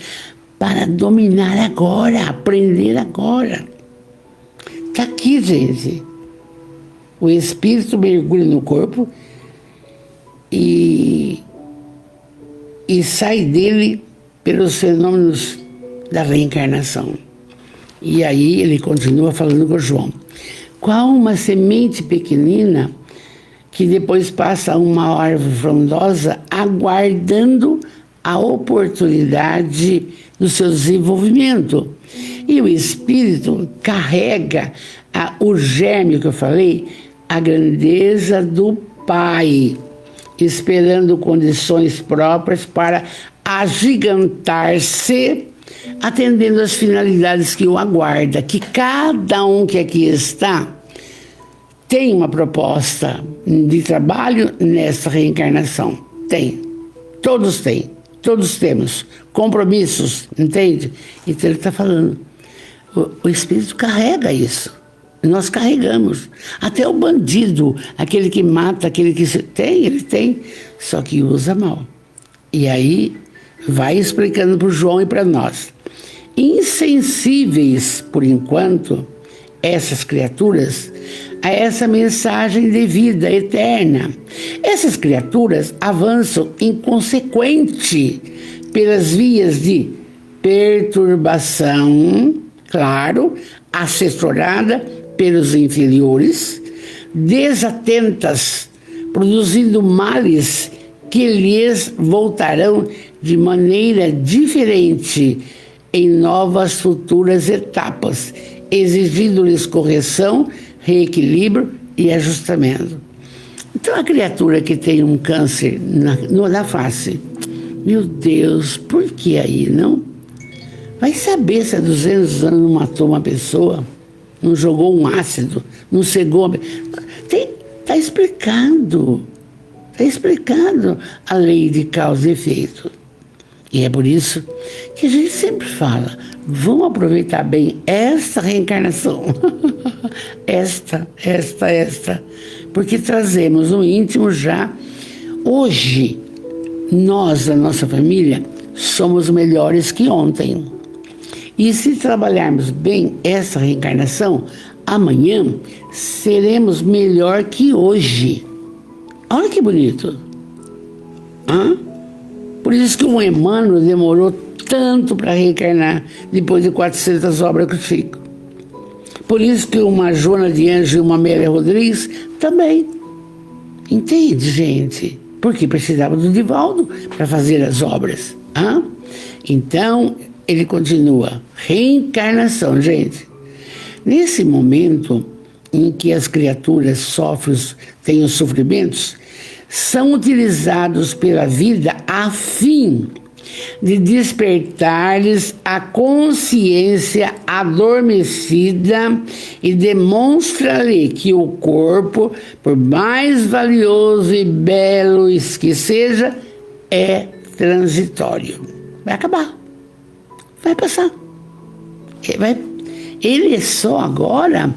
para dominar agora, aprender agora. Está aqui, gente. O espírito mergulha no corpo e sai dele pelos fenômenos da reencarnação. E aí ele continua falando com o João. Qual uma semente pequenina que depois passa a uma árvore frondosa, aguardando a oportunidade do seu desenvolvimento. E o espírito carrega o germe que eu falei, a grandeza do Pai, esperando condições próprias para agigantar-se, atendendo às finalidades que o aguarda, que cada um que aqui está tem uma proposta de trabalho nessa reencarnação. Tem. Todos têm. Todos temos compromissos, entende? Então ele está falando. O espírito carrega isso. Nós carregamos. Até o bandido, aquele que mata, aquele que tem, ele tem, só que usa mal. E aí vai explicando para o João e para nós. Insensíveis, por enquanto, essas criaturas, a essa mensagem de vida eterna. Essas criaturas avançam inconsequente pelas vias de perturbação, claro, assessorada pelos inferiores, desatentas, produzindo males que lhes voltarão de maneira diferente em novas futuras etapas, exigindo-lhes correção, reequilíbrio e ajustamento. Então a criatura que tem um câncer na face, meu Deus, por que aí, não? Vai saber se há 200 anos não matou uma pessoa, não jogou um ácido, não cegou. Está explicado. Está explicado a lei de causa e efeito. E é por isso que a gente sempre fala, vamos aproveitar bem esta reencarnação. esta. Porque trazemos no íntimo já. Hoje, nós, a nossa família, somos melhores que ontem. E se trabalharmos bem essa reencarnação, amanhã seremos melhor que hoje. Olha que bonito. Hã? Por isso que o Emmanuel demorou tanto para reencarnar, depois de 400 obras que ficam. Por isso que uma Joana de Anjos e uma Amélia Rodrigues também. Entende, gente? Porque precisava do Divaldo para fazer as obras. Hã? Então, ele continua. Reencarnação, gente. Nesse momento em que as criaturas têm os sofrimentos, são utilizados pela vida a fim de despertar-lhes a consciência adormecida e demonstra-lhe que o corpo, por mais valioso e belo que seja, é transitório. Vai acabar. Vai passar. Ele só agora,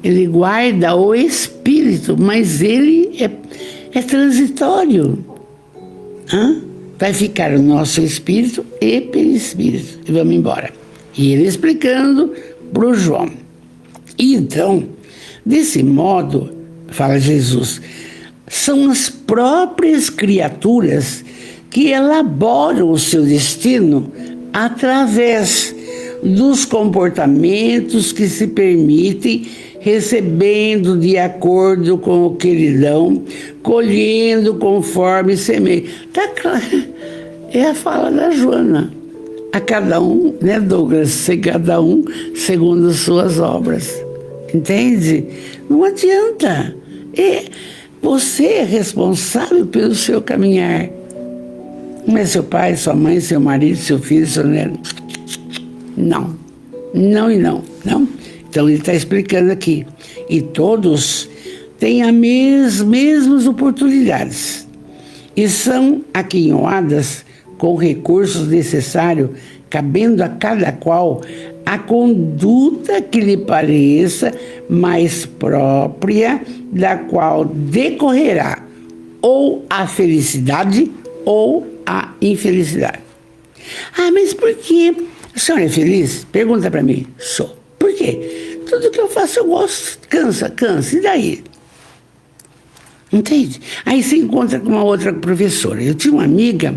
ele guarda o espírito, mas ele é transitório. Vai ficar o nosso espírito e perispírito. E vamos embora. E ele explicando para o João. E então, desse modo, fala Jesus, são as próprias criaturas que elaboram o seu destino através dos comportamentos que se permitem, recebendo de acordo com o que lhe dão, colhendo conforme semeia. Tá claro, é a fala da Joana. A cada um, né, Douglas? A cada um segundo as suas obras. Entende? Não adianta. Você é responsável pelo seu caminhar. Não é seu pai, sua mãe, seu marido, seu filho, seu neto. Não. Não e não, não. Então ele está explicando aqui. E todos têm as mesmas oportunidades. E são aquinhoadas com recursos necessários, cabendo a cada qual a conduta que lhe pareça mais própria, da qual decorrerá ou a felicidade ou a infelicidade. Ah, mas por que a senhora é feliz? Pergunta para mim. Sou. Por quê? Tudo que eu faço eu gosto. Cansa. E daí? Entende? Aí você encontra com uma outra professora. Eu tinha uma amiga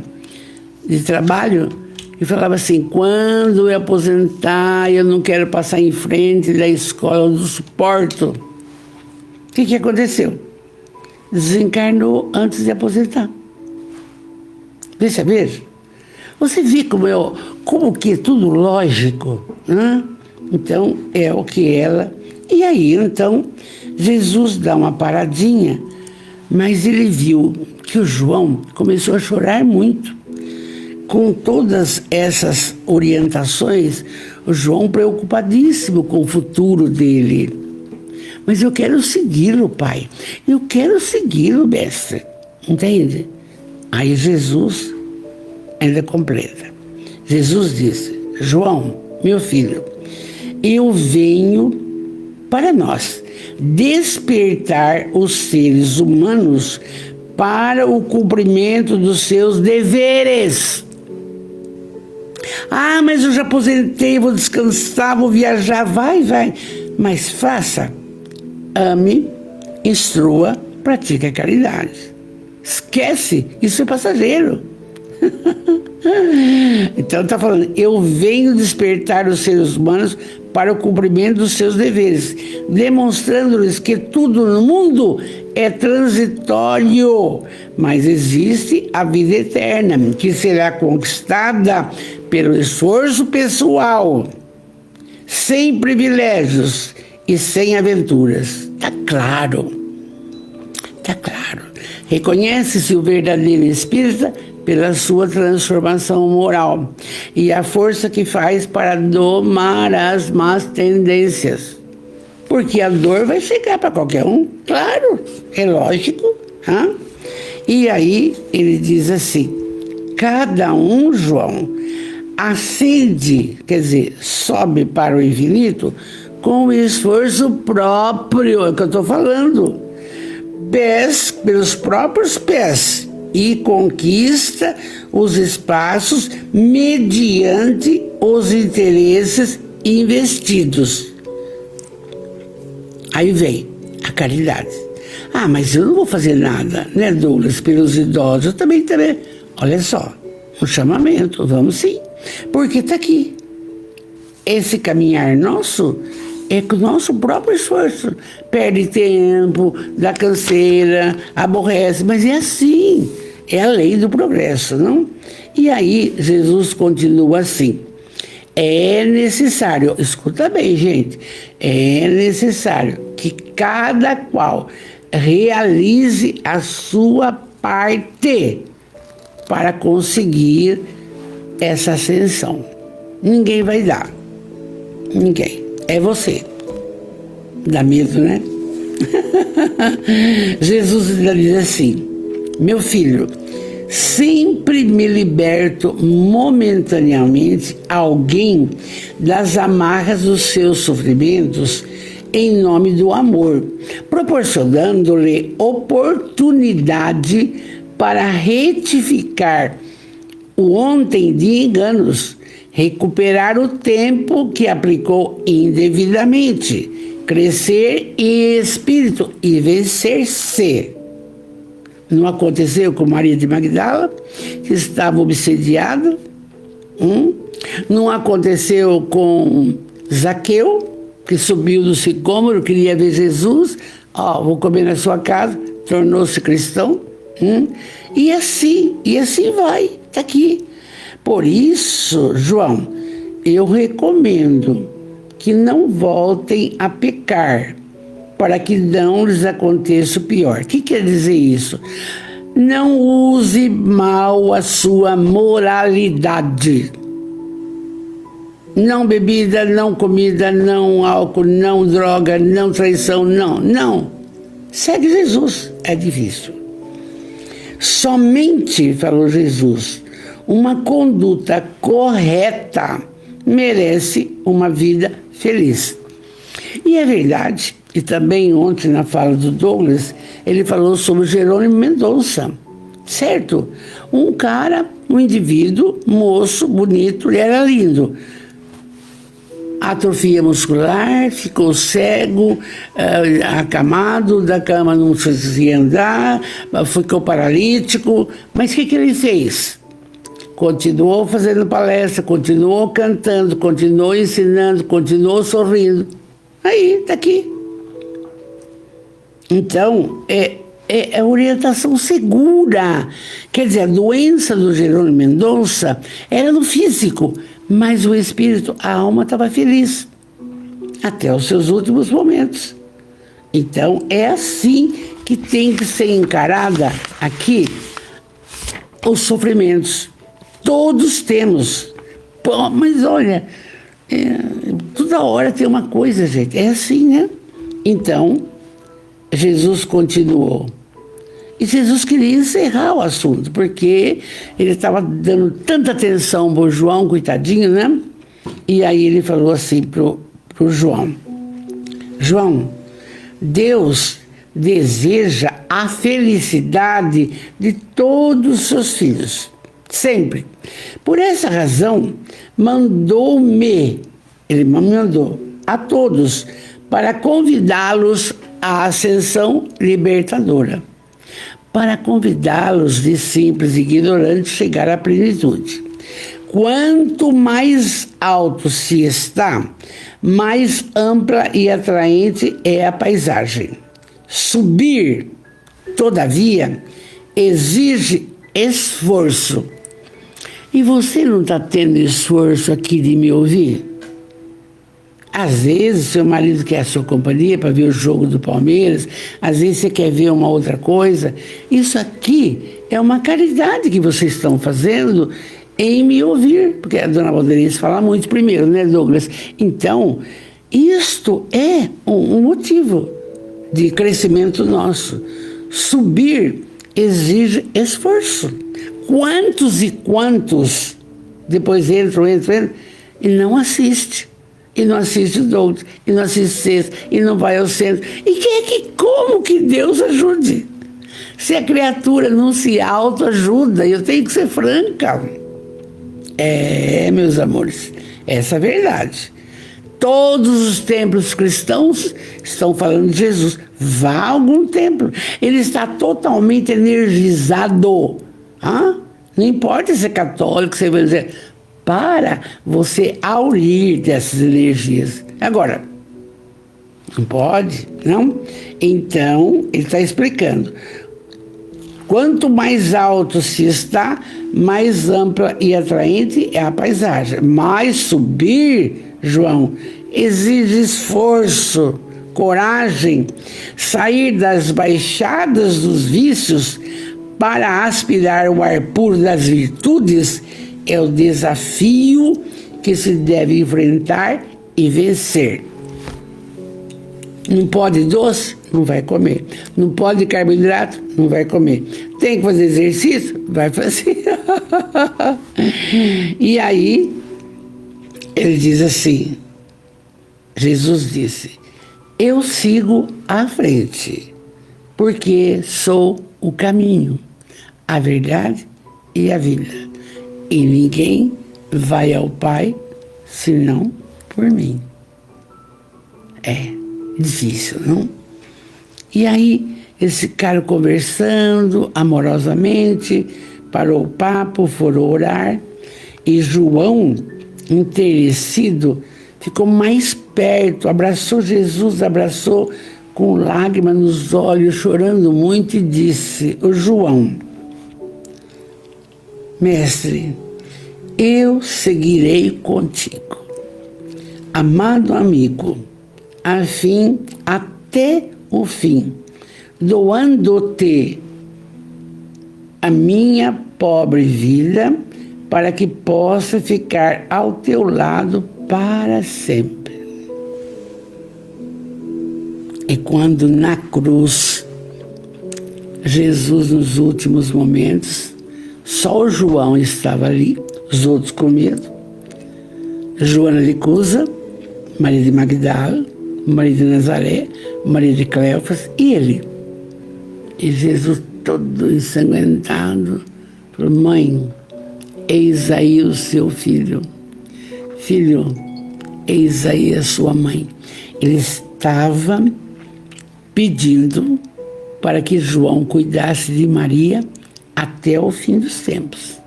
de trabalho que falava assim: quando eu aposentar, eu não quero passar em frente da escola, eu não suporto. O que aconteceu? Desencarnou antes de aposentar. Deixa ver. Você vê como que é tudo lógico, né? Então, é o que ela... E aí, então, Jesus dá uma paradinha, mas ele viu que o João começou a chorar muito. Com todas essas orientações, o João preocupadíssimo com o futuro dele. Mas eu quero segui-lo, pai. Eu quero segui-lo, mestre. Entende? Aí Jesus ainda completa. Jesus disse: João, meu filho, eu venho para nós despertar os seres humanos para o cumprimento dos seus deveres. Ah, mas eu já aposentei, vou descansar, vou viajar. Vai. Mas faça. Ame, instrua, pratique a caridade. Esquece, isso é passageiro. Então está falando: eu venho despertar os seres humanos para o cumprimento dos seus deveres, demonstrando-lhes que tudo no mundo é transitório, mas existe a vida eterna, que será conquistada pelo esforço pessoal, sem privilégios e sem aventuras. Está claro. Reconhece-se o verdadeiro espírita pela sua transformação moral e a força que faz para domar as más tendências. Porque a dor vai chegar para qualquer um, claro, é lógico. Hein? E aí ele diz assim: cada um, João, ascende, quer dizer, sobe para o infinito com o esforço próprio, é o que eu estou falando, pés pelos próprios pés, e conquista os espaços mediante os interesses investidos. Aí vem a caridade. Ah, mas eu não vou fazer nada, né, Douglas, pelos idosos. Eu também. Olha só, um chamamento, vamos sim. Porque está aqui. Esse caminhar nosso é com o nosso próprio esforço. Perde tempo, dá canseira, aborrece, mas é assim. É a lei do progresso, não? E aí Jesus continua assim: é necessário, escuta bem, gente, é necessário que cada qual realize a sua parte para conseguir essa ascensão. Ninguém vai dar. Ninguém. É você. Dá medo, né? Jesus ainda diz assim: meu filho, sempre me liberto momentaneamente alguém das amarras dos seus sofrimentos em nome do amor, proporcionando-lhe oportunidade para retificar o ontem de enganos, recuperar o tempo que aplicou indevidamente, crescer em espírito e vencer-se. Não aconteceu com Maria de Magdala, que estava obsediada? Não aconteceu com Zaqueu, que subiu do sicômoro, queria ver Jesus? Vou comer na sua casa, tornou-se cristão. E assim vai, está aqui. Por isso, João, eu recomendo que não voltem a pecar, para que não lhes aconteça o pior. O que quer dizer isso? Não use mal a sua moralidade. Não bebida, não comida, não álcool, não droga, não traição, não, não. Segue Jesus, é difícil. Somente, falou Jesus, uma conduta correta merece uma vida feliz. E é verdade, e também ontem na fala do Douglas, ele falou sobre Jerônimo Mendonça, certo? Um cara, um indivíduo, moço, bonito, ele era lindo. Atrofia muscular, ficou cego, acamado, da cama não conseguia andar, ficou paralítico. Mas o que ele fez? Continuou fazendo palestra, continuou cantando, continuou ensinando, continuou sorrindo. Aí, tá aqui. Então, é orientação segura. Quer dizer, a doença do Jerônimo Mendonça era no físico, mas o espírito, a alma estava feliz até os seus últimos momentos. Então, é assim que tem que ser encarada aqui os sofrimentos. Todos temos. Pô, mas olha, toda hora tem uma coisa, gente. É assim, né? Então, Jesus continuou. E Jesus queria encerrar o assunto, porque ele estava dando tanta atenção para o João, coitadinho, né? E aí ele falou assim pro João: João, Deus deseja a felicidade de todos os seus filhos, sempre. Por essa razão, ele me mandou a todos para convidá-los à ascensão libertadora, para convidá-los de simples e ignorantes a chegar à plenitude. Quanto mais alto se está, mais ampla e atraente é a paisagem. Subir, todavia, exige esforço. E você não está tendo esforço aqui de me ouvir? Às vezes, seu marido quer a sua companhia para ver o jogo do Palmeiras, às vezes você quer ver uma outra coisa. Isso aqui é uma caridade que vocês estão fazendo em me ouvir, porque a dona Valderice fala muito primeiro, né, Douglas? Então, isto é um motivo de crescimento nosso. Subir exige esforço. Quantos e quantos depois entram, e não assiste. E não assiste o Douglas, e não assiste sexta, e não vai ao centro. E como que Deus ajude? Se a criatura não se autoajuda, eu tenho que ser franca. Meus amores, essa é a verdade. Todos os templos cristãos estão falando de Jesus. Vá a algum templo. Ele está totalmente energizado. Não importa se é católico, se é evangélico. Para você aurir dessas energias. Agora, não pode, não? Então, ele está explicando. Quanto mais alto se está, mais ampla e atraente é a paisagem. Mas subir, João, exige esforço, coragem, sair das baixadas dos vícios para aspirar o ar puro das virtudes é o desafio que se deve enfrentar e vencer. Não pode doce? Não vai comer. Não pode carboidrato? Não vai comer. Tem que fazer exercício? Vai fazer. E aí, ele diz assim, Jesus disse, eu sigo à frente, porque sou o caminho, a verdade e a vida. E ninguém vai ao Pai senão por mim. É difícil, não? E aí, eles ficaram conversando amorosamente, parou o papo, foram orar, e João, enternecido, ficou mais perto, abraçou Jesus, abraçou com lágrimas nos olhos, chorando muito, e disse, o João, mestre, eu seguirei contigo, amado amigo, até o fim, doando-te a minha pobre vida, para que possa ficar ao teu lado para sempre. E quando na cruz, Jesus nos últimos momentos, só o João estava ali, os outros com medo, Joana de Cusa, Maria de Magdala, Maria de Nazaré, Maria de Cleofas e ele. E Jesus todo ensanguentado falou: mãe, eis aí o seu filho. Filho, eis aí a sua mãe. Ele estava pedindo para que João cuidasse de Maria até o fim dos tempos.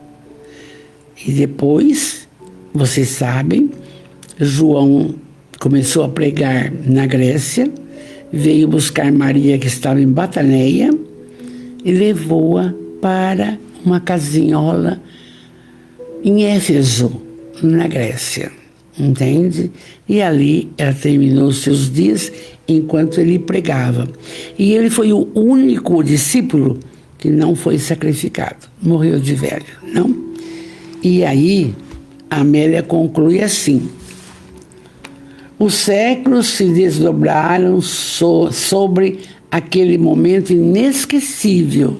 E depois, vocês sabem, João começou a pregar na Grécia, veio buscar Maria, que estava em Bataneia, e levou-a para uma casinhola em Éfeso, na Grécia, entende? E ali ela terminou os seus dias enquanto ele pregava. E ele foi o único discípulo que não foi sacrificado, morreu de velho, não? E aí, Amélia conclui assim: os séculos se desdobraram sobre aquele momento inesquecível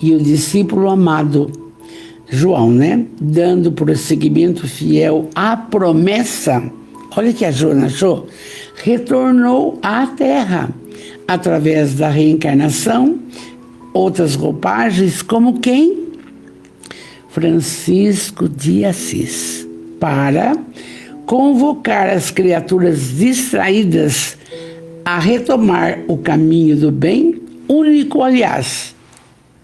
e o discípulo amado, João, né? Dando prosseguimento fiel à promessa, olha que a Joana achou, retornou à terra através da reencarnação, outras roupagens, como quem? Francisco de Assis, para convocar as criaturas distraídas a retomar o caminho do bem, único, aliás,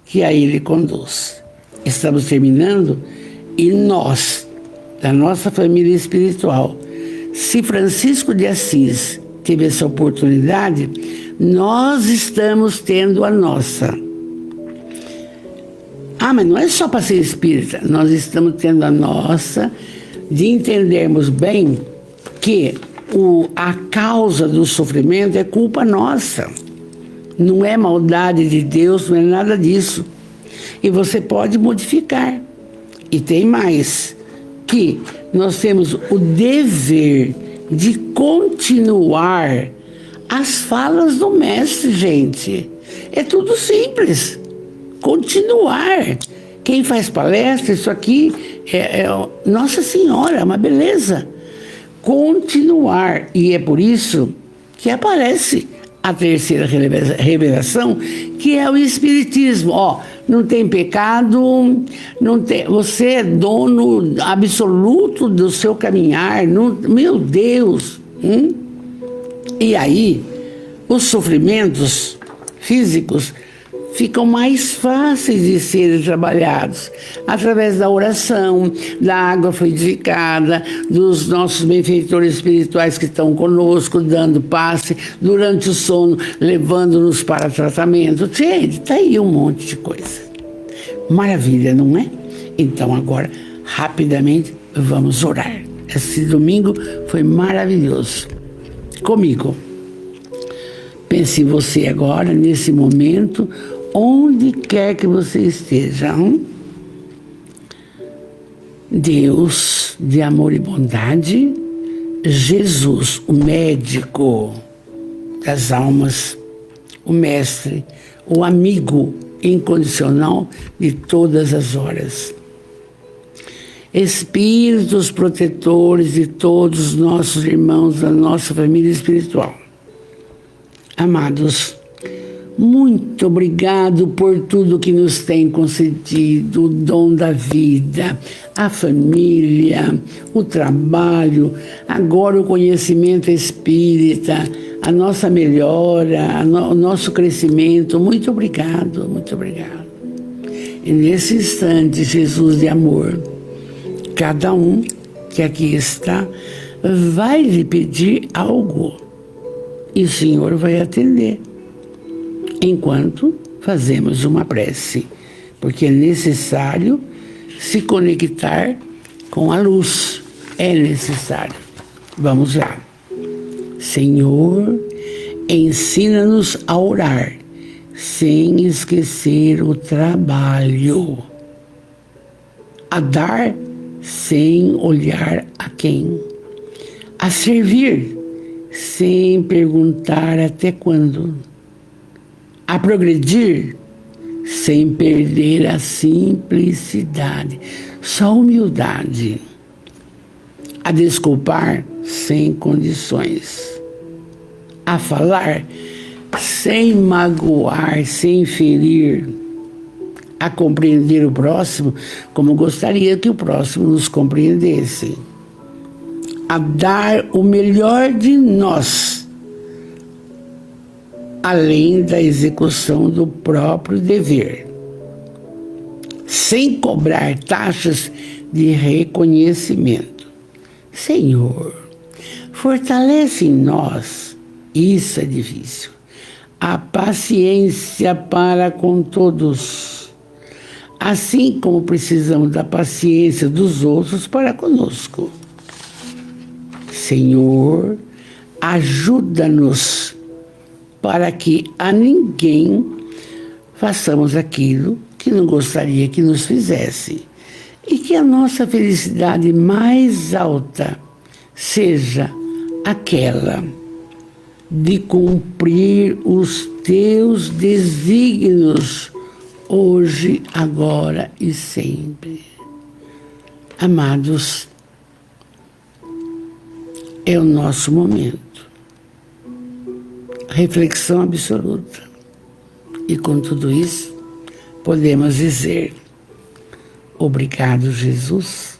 que a ele conduz. Estamos terminando e nós, da nossa família espiritual, se Francisco de Assis teve essa oportunidade, nós estamos tendo a nossa. Ah, mas não é só para ser espírita, nós estamos tendo a nossa de entendermos bem que a causa do sofrimento é culpa nossa. Não é maldade de Deus, não é nada disso. E você pode modificar. E tem mais, que nós temos o dever de continuar as falas do mestre, gente. É tudo simples. Continuar. Quem faz palestra, isso aqui Nossa Senhora, é uma beleza. Continuar. E é por isso que aparece a terceira revelação, que é o Espiritismo. Não tem pecado, você é dono absoluto do seu caminhar. Meu Deus! E aí, os sofrimentos físicos ficam mais fáceis de serem trabalhados através da oração, da água fluidificada, dos nossos benfeitores espirituais que estão conosco, dando passe durante o sono, levando-nos para tratamento. Gente, está aí um monte de coisa. Maravilha, não é? Então agora, rapidamente, vamos orar. Esse domingo foi maravilhoso. Comigo. Pense em você agora, nesse momento, onde quer que você esteja. Deus de amor e bondade, Jesus, o médico das almas, o mestre, o amigo incondicional de todas as horas. Espíritos protetores de todos os nossos irmãos da nossa família espiritual. Amados, muito obrigado por tudo que nos tem concedido, o dom da vida, a família, o trabalho, agora o conhecimento espírita, a nossa melhora, o nosso crescimento. Muito obrigado, muito obrigado. E nesse instante, Jesus de amor, cada um que aqui está vai lhe pedir algo e o Senhor vai atender. Enquanto fazemos uma prece, porque é necessário se conectar com a luz, é necessário. Vamos lá. Senhor, ensina-nos a orar, sem esquecer o trabalho, a dar sem olhar a quem, a servir sem perguntar até quando, a progredir sem perder a simplicidade, só humildade, a desculpar sem condições, a falar sem magoar, sem ferir, a compreender o próximo como gostaria que o próximo nos compreendesse, a dar o melhor de nós, além da execução do próprio dever, sem cobrar taxas de reconhecimento. Senhor, fortalece em nós, isso é difícil, a paciência para com todos, assim como precisamos da paciência dos outros para conosco. Senhor, ajuda-nos para que a ninguém façamos aquilo que não gostaria que nos fizesse, e que a nossa felicidade mais alta seja aquela de cumprir os teus desígnios hoje, agora e sempre. Amados, é o nosso momento. Reflexão absoluta. E com tudo isso, podemos dizer: obrigado, Jesus.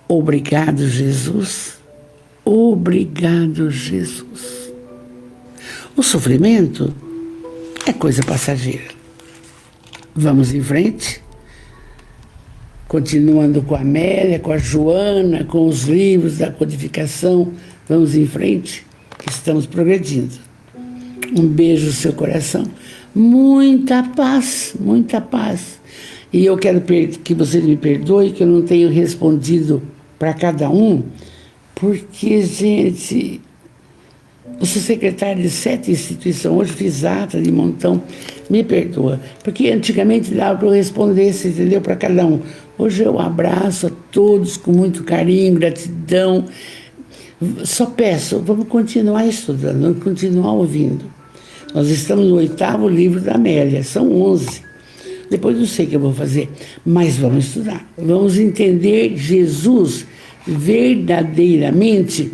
Obrigado, Jesus. Obrigado, Jesus. O sofrimento é coisa passageira. Vamos em frente, continuando com a Amélia, com a Joana, com os livros da codificação. Vamos em frente, que estamos progredindo. Um beijo no seu coração. Muita paz, muita paz. E eu quero que você me perdoe que eu não tenho respondido para cada um, porque, gente, eu sou secretária de 7 instituições, hoje fiz ata de montão, me perdoa, porque antigamente dava para eu responder, você entendeu, para cada um. Hoje eu abraço a todos com muito carinho, gratidão. Só peço, vamos continuar estudando, vamos continuar ouvindo. Nós estamos no 8º livro da Amélia, são 11. Depois não sei o que eu vou fazer, mas vamos estudar. Vamos entender Jesus verdadeiramente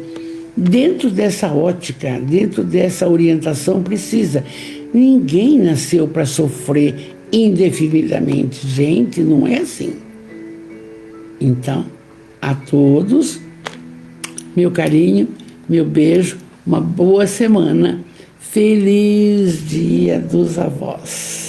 dentro dessa ótica, dentro dessa orientação precisa. Ninguém nasceu para sofrer indefinidamente. Gente, não é assim. Então, a todos, meu carinho, meu beijo, uma boa semana. Feliz Dia dos Avós.